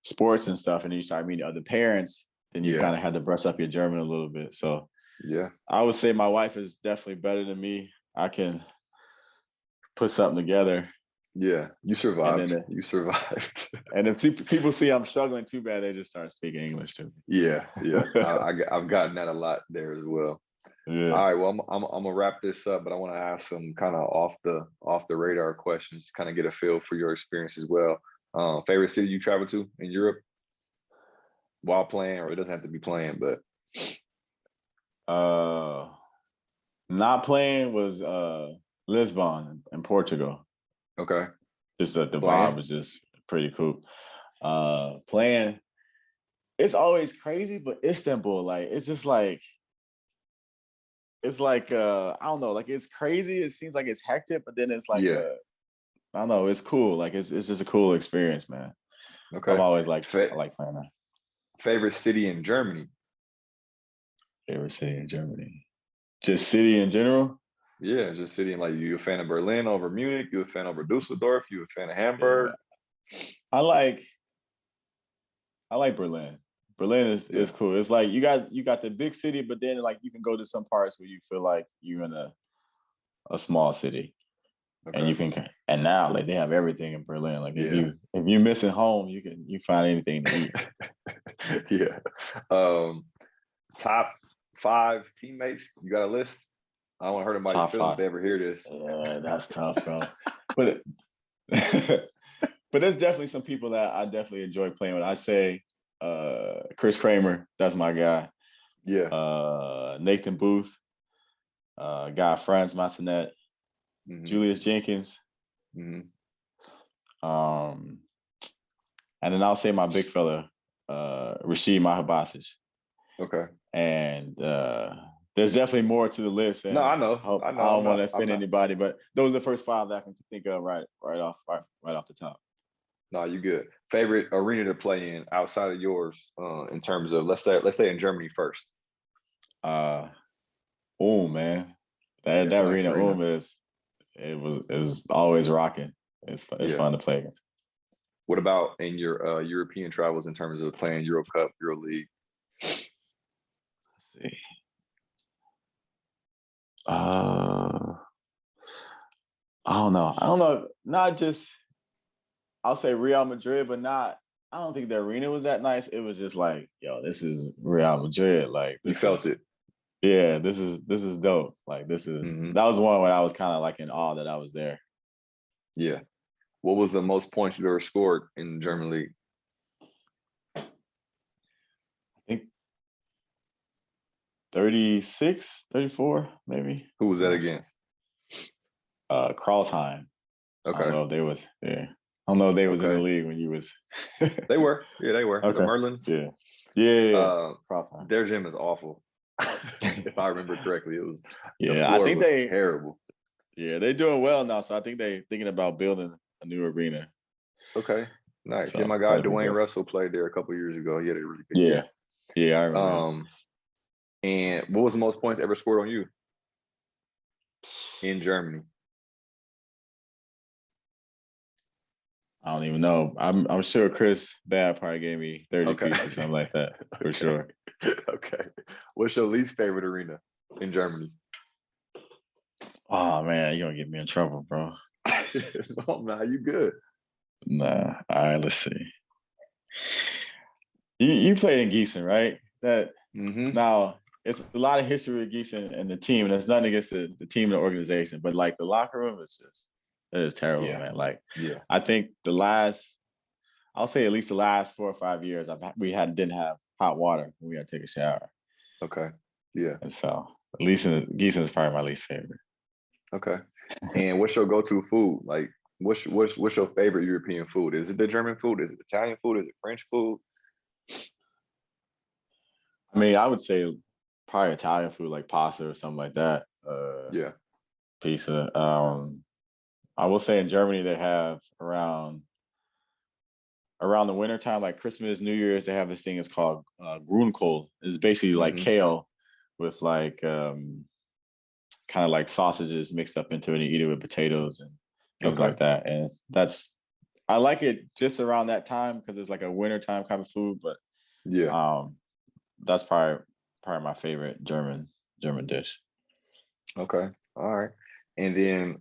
sports and stuff, and then you start meeting other parents, then you kind of had to brush up your German a little bit. So yeah, I would say my wife is definitely better than me. I can put something together. Yeah, you survived. You survived. And if people see I'm struggling too bad, they just start speaking English to me. Yeah. I've gotten that a lot there as well. Yeah. All right. Well, I'm gonna wrap this up, but I want to ask some kind of off the radar questions, kind of get a feel for your experience as well. Favorite city you traveled to in Europe while playing, or it doesn't have to be playing, but not playing was Lisbon in Portugal. Okay. Just the vibe was just pretty cool. Playing, it's always crazy, but Istanbul, like it's just like I don't know, like it's crazy. It seems like it's hectic, but then it's like I don't know, it's cool. Like it's just a cool experience, man. Okay. I've always I like playing that. Favorite city in Germany? Favorite city in Germany? Just city in general? Yeah, just city. Like, you a fan of Berlin over Munich? You a fan over Dusseldorf? You a fan of Hamburg? Yeah. I like Berlin. Berlin is cool. It's like you got the big city, but then like you can go to some parts where you feel like you're in a small city. Okay. And you can, and now like they have everything in Berlin. Like if you're missing home, you find anything to eat. Yeah. Top 5 teammates. You got a list? I don't want to hurt anybody's feelings if they ever hear this. Yeah, that's tough, bro. But there's definitely some people that I definitely enjoy playing with. I say Chris Kramer, that's my guy. Yeah. Nathan Booth, guy Franz Massenet, Julius Jenkins. Mm-hmm. And then I'll say my big fella, Rashid Mahabasic. Okay. And there's definitely more to the list. And no, I know. I don't want to offend anybody, but those are the first 5 that I can think of right off the top. No, you good. Favorite arena to play in outside of yours, in terms of let's say in Germany first. Man, that arena is always rocking. It's fun to play against. What about in your European travels in terms of playing Euro Cup, Euro League? Let's see. I don't know. Not just, I'll say Real Madrid, but not. I don't think the arena was that nice. It was just like, yo, this is Real Madrid. Like you felt it. Yeah, this is dope. Like this is that was one where I was kind of like in awe that I was there. Yeah. What was the most points you ever scored in the German league? I think 36, 34, maybe. Who was that against? Carlon. I don't Okay. know if they was I don't know if they was in the Okay. league when you was. They were. Yeah, they were. The Okay. Merlins. Yeah. Carlon. Their gym is awful. If I remember correctly, the I floor think was terrible. they're doing well now. So I think they thinking about building a new arena. Okay. Nice. Yeah, So my guy that'd be Dwayne good. Russell played there a couple years ago. He had a really good Yeah. year. Yeah, I remember. And what was the most points ever scored on you in Germany? I don't even know. I'm sure Chris Bad probably gave me 30 Okay. pieces, something like that, for sure. Okay. What's your least favorite arena in Germany? Oh man, you're gonna get me in trouble, bro. No, nah, you good. Nah. All right, let's see. You played in Gießen, right? That now it's a lot of history with Gießen and the team, and it's nothing against the team and the organization, but like the locker room it is terrible, man. Like I think I'll say at least the last 4 or 5 years didn't have hot water when we had to take a shower. Okay. Yeah. And so at least Gießen is probably my least favorite. Okay. And what's your go-to food? Like, what's your favorite European food? Is it the German food? Is it Italian food? Is it French food? I mean, I would say probably Italian food, like pasta or something like that. Yeah. Pizza. I will say in Germany they have around the winter time, like Christmas, New Year's, they have this thing. It's called Grünkohl. It's basically like kale with like kind of like sausages mixed up into it, and you eat it with potatoes and things like that. And I like it just around that time because it's like a wintertime kind of food. But that's probably my favorite German dish. Okay. All right. And then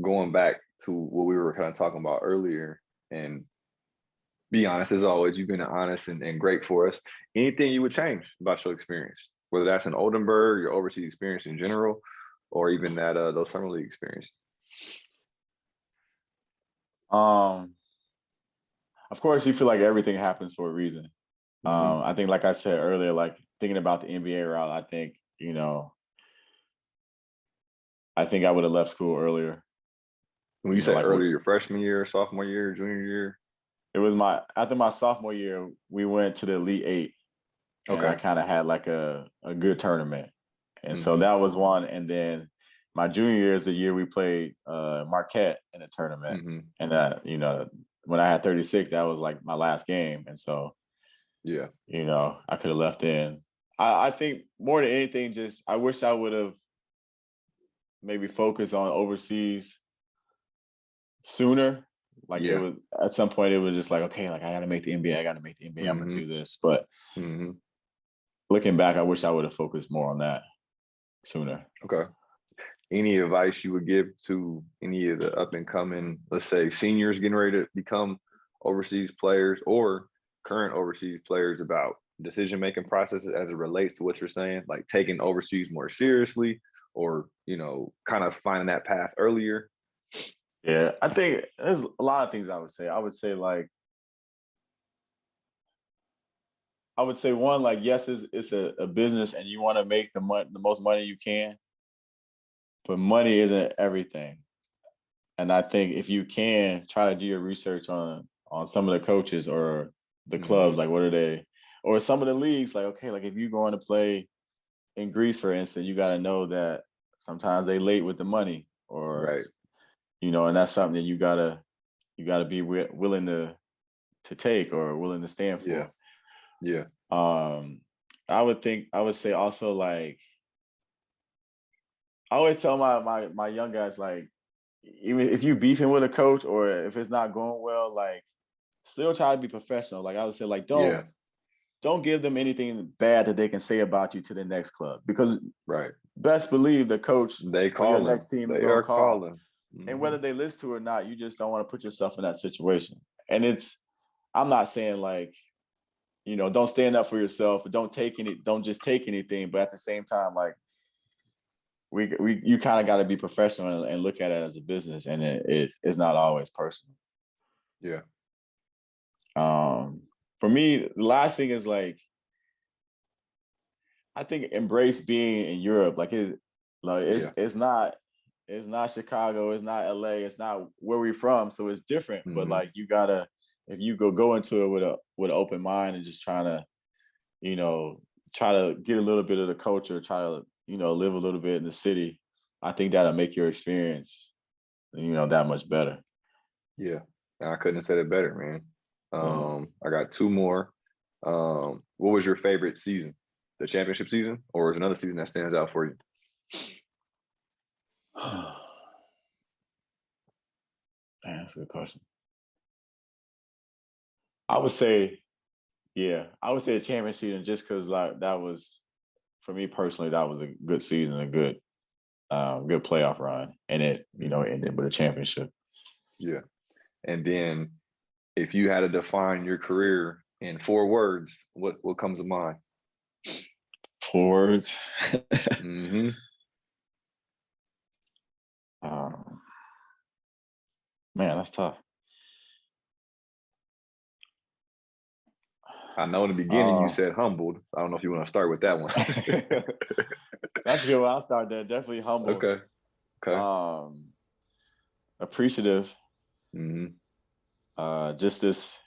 going back to what we were kind of talking about earlier, and be honest as always, you've been honest and great for us. Anything you would change about your experience, whether that's in Oldenburg, your overseas experience in general, or even that those summer league experience? Of course, you feel like everything happens for a reason. I think, like I said earlier, like thinking about the NBA route, I think, I think I would have left school earlier. When you say like earlier, your freshman year, sophomore year, junior year? It was after my sophomore year, we went to the Elite Eight. And I kind of had like a good tournament. And so that was one. And then my junior year is the year we played Marquette in a tournament. And when I had 36, that was like my last game. And so, I could have left in. I think more than anything, just I wish I would have maybe focused on overseas sooner. Like it was at some point, it was just like, okay, like I got to make the NBA. I got to make the NBA. I'm going to do this. But looking back, I wish I would have focused more on that sooner. Okay. Any advice you would give to any of the up and coming, let's say, seniors getting ready to become overseas players or current overseas players about decision-making processes as it relates to what you're saying, like taking overseas more seriously or, kind of finding that path earlier? Yeah, I think there's a lot of things I would say. I would say one, like, yes, it's a business and you want to make the most money you can, but money isn't everything. And I think if you can try to do your research on some of the coaches or the clubs, like what are they, or some of the leagues, like, okay, like if you're going to play in Greece, for instance, you got to know that sometimes they late with the money or, and that's something that you gotta be willing to take or willing to stand for. Yeah. I would say also, like, I always tell my young guys, like, even if you beefing with a coach or if it's not going well, like, still try to be professional. Like I would say, like, don't give them anything bad that they can say about you to the next club, because best believe the coach they call your next team is on call. Calling. And whether they listen to it or not, you just don't want to put yourself in that situation. And I'm not saying like, don't stand up for yourself, or don't just take anything. But at the same time, like you kind of got to be professional and look at it as a business, and it's not always personal. Yeah. For me, the last thing is, like, I think embrace being in Europe. Like it's not it's not Chicago, it's not LA, it's not where we're from, so it's different. But like you gotta, if you go into it with an open mind and just trying to, try to get a little bit of the culture, try to, live a little bit in the city, I think that'll make your experience, that much better. Yeah, I couldn't have said it better, man. I got two more. What was your favorite season? The championship season, or is another season that stands out for you? Man, that's a good question. I would say the championship season, just because like that was, for me personally, that was a good season, a good playoff run, and it ended with a championship. Yeah, and then if you had to define your career in 4 words, what comes to mind? 4 words. Mm-hmm. Man, that's tough. I know in the beginning you said humbled. I don't know if you want to start with that one. That's a good one. I'll start there. Definitely humbled. Okay. Appreciative. Mm-hmm. Just this.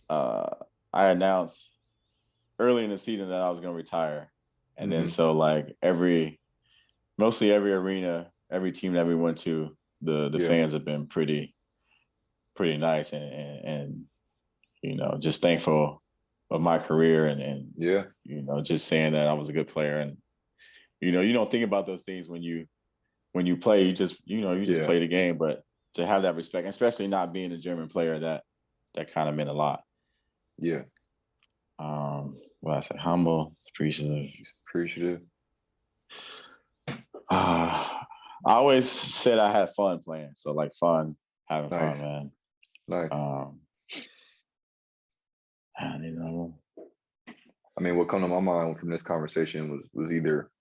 I announced early in the season that I was going to retire, and then so like mostly every arena, every team that we went to, the fans have been pretty nice and just thankful of my career and just saying that I was a good player. And you don't think about those things when you play. You just play the game, but to have that respect, especially not being a German player, that kind of meant a lot. Yeah. Well, I said humble, appreciative. I always said I had fun playing, so like fun, having fun, man. Nice. I mean, what come to my mind from this conversation was either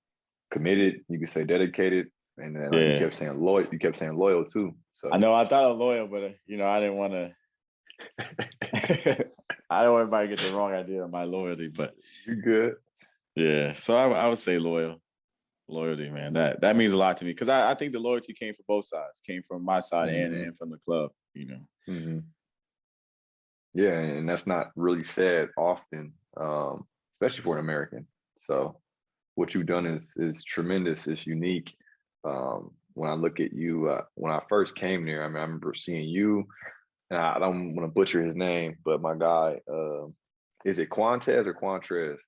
committed, you could say dedicated, and then you kept saying loyal. You kept saying loyal too. So I know I thought I was loyal, but I didn't want to. I don't want everybody to get the wrong idea of my loyalty, but you're good. Yeah, so I would say loyalty, man. That means a lot to me because I think the loyalty came from both sides, came from my side and from the club. Mm-hmm. Yeah, and that's not really said often, especially for an American. So what you've done is tremendous. It's unique. When I look at you, when I first came there, I remember seeing you, and I don't want to butcher his name, but my guy, is it Quantez or Quantrez?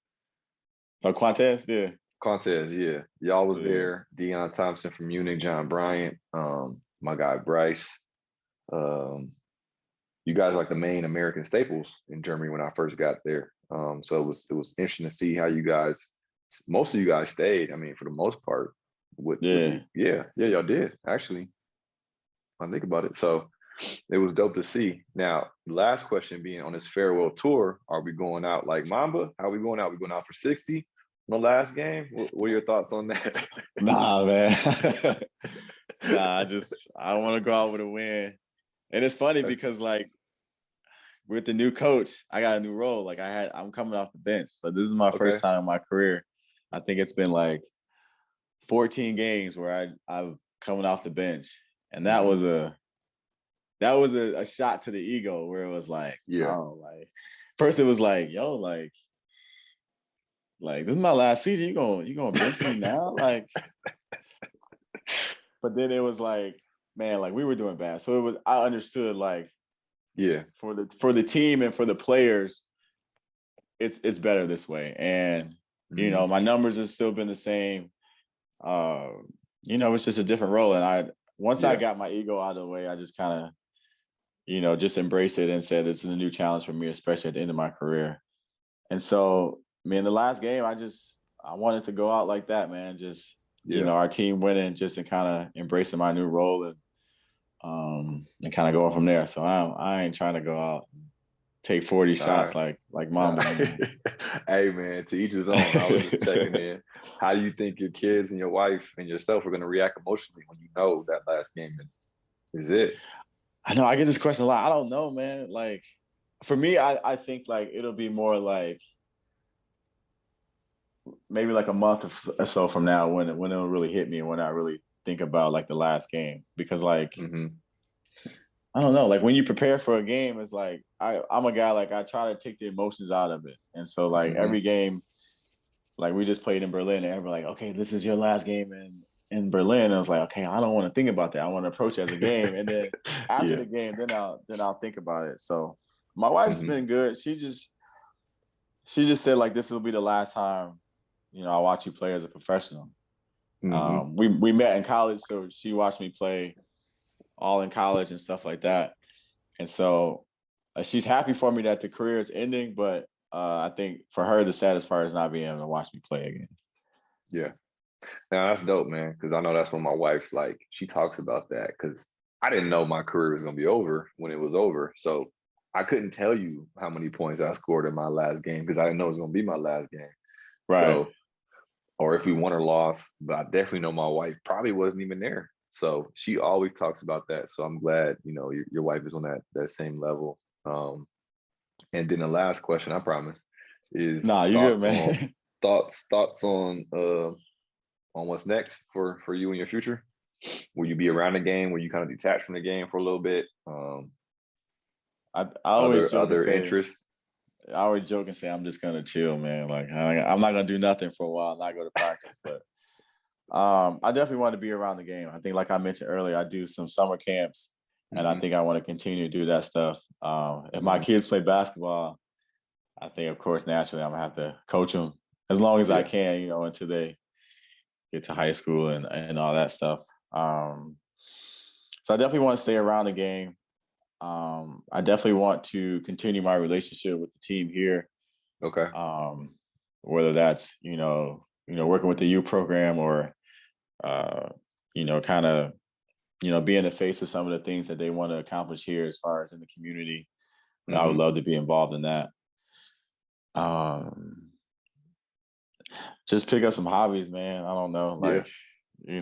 Oh, Quantez, yeah. Quantez, yeah. Y'all was there. Dion Thompson from Munich, John Bryant, my guy Bryce. You guys are like the main American staples in Germany when I first got there. So it was interesting to see how most of you guys stayed. I mean, for the most part. Y'all did actually. I think about it. So it was dope to see. Now, last question being on this farewell tour, are we going out like Mamba? How are we going out? We going out for 60 on the last game? What are your thoughts on that? Nah, man. I want to go out with a win. And it's funny because like with the new coach, I got a new role. Like I'm coming off the bench. So this is my first time in my career. I think it's been like 14 games where I'm coming off the bench. And that was a shot to the ego where it was like, first it was like, yo, like this is my last season. You gonna bench me now? Like, but then it was like, man, like we were doing bad. So I understood like, for the team and for the players, it's better this way. And my numbers have still been the same. It's just a different role. And once I got my ego out of the way, I just kind of, just embraced it and said, this is a new challenge for me, especially at the end of my career. And so, the last game, I wanted to go out like that, man. Just, our team winning, just and kind of embracing my new role and kind of going from there. So I ain't trying to go out and take 40 shots like Mamba. Hey, man, to each his own. I was just checking in. How do you think your kids and your wife and yourself are going to react emotionally when you know that last game is it? I know I get this question a lot. I don't know, man. Like for me, I think like it'll be more like maybe like a month or so from now when it'll really hit me and when I really think about like the last game because like Mm-hmm. I don't know, like when you prepare for a game, it's like I'm a guy like I try to take the emotions out of it, and so like Mm-hmm. every game, like we just played in Berlin, and everybody like, okay, this is your last game in Berlin. And I was like, okay, I don't want to think about that. I want to approach it as a game, and then after Yeah. the game, then I'll think about it. So my wife's Mm-hmm. been good. She just said like this will be the last time, I watch you play as a professional. Mm-hmm. We met in college, so she watched me play all in college and stuff like that. And so she's happy for me that the career is ending, but I think for her the saddest part is not being able to watch me play again. Yeah. Now that's dope, man. Because I know that's what my wife's like. She talks about that because I didn't know my career was gonna be over when it was over. So I couldn't tell you how many points I scored in my last game because I didn't know it was gonna be my last game. Right. So, or if we won or lost, but I definitely know my wife probably wasn't even there. So she always talks about that. So I'm glad, your wife is on that same level. And then the last question, I promise, is Nah, you good, thoughts on man. thoughts on what's next for you in your future. Will you be around the game? Will you kind of detach from the game for a little bit? I always Other joke and other say interests? I'm just gonna chill, man. Like I'm not gonna do nothing for a while, not go to practice, but I definitely want to be around the game. I think, like I mentioned earlier, I do some summer camps, and I Mm-hmm. think I want to continue to do that stuff. If my Mm-hmm. kids play basketball, I think, of course, naturally, I'm gonna have to coach them as long as I Yeah. can, until they get to high school and all that stuff. Um, so I definitely want to stay around the game. I definitely want to continue my relationship with the team here, Okay. um, whether that's working with the youth program or uh, kind of being the face of some of the things that they want to accomplish here as far as in the community. I would Mm-hmm. love to be involved in that. Um, just pick up some hobbies, man. I don't know, Yeah.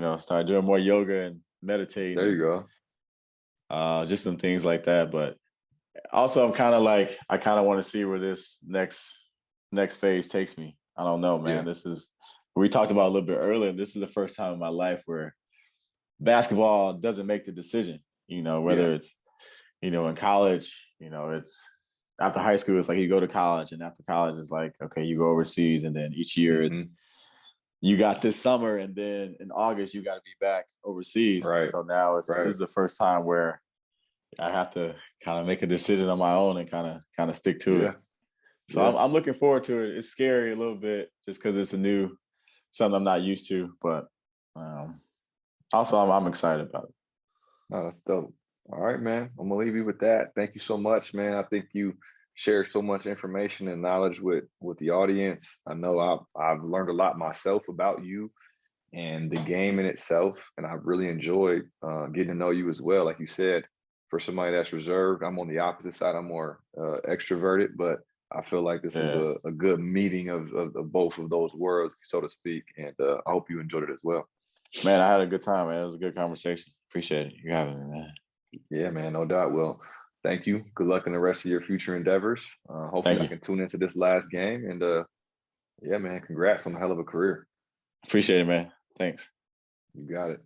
like start doing more yoga and There you meditating go. and just some things like that. But also, I'm kind of like I kind of want to see where this next phase takes me. I don't know, man. Yeah. This is we talked about a little bit earlier. This is the first time in my life where basketball doesn't make the decision. Yeah. Whether it's in college, it's after high school, it's like you go to college, and after college, it's like okay, you go overseas, and then each year Mm-hmm. it's you got this summer, and then in August you got to be back overseas. Right. So now this Right. is the first time where I have to kind of make a decision on my own and kind of stick to it. Yeah. So Yeah. I'm looking forward to it. It's scary a little bit just because it's something I'm not used to, but um, also I'm excited about it. No, that's dope. All right, man. I'm gonna leave you with that. Thank you so much, man. I think you shared so much information and knowledge with the audience. I know I've learned a lot myself about you and the game in itself, and I've really enjoyed getting to know you as well. Like you said, for somebody that's reserved, I'm on the opposite side. I'm more extroverted, but I feel like this was Yeah, a good meeting of both of those worlds, so to speak. And I hope you enjoyed it as well. man, I had a good time, man. It was a good conversation. Appreciate it. You having me, man. Yeah, man, no doubt. Well, thank you. Good luck in the rest of your future endeavors. Hopefully, Thank I you. can tune into this last game. And yeah, man, congrats on a hell of a career. Appreciate it, man. Thanks. You got it.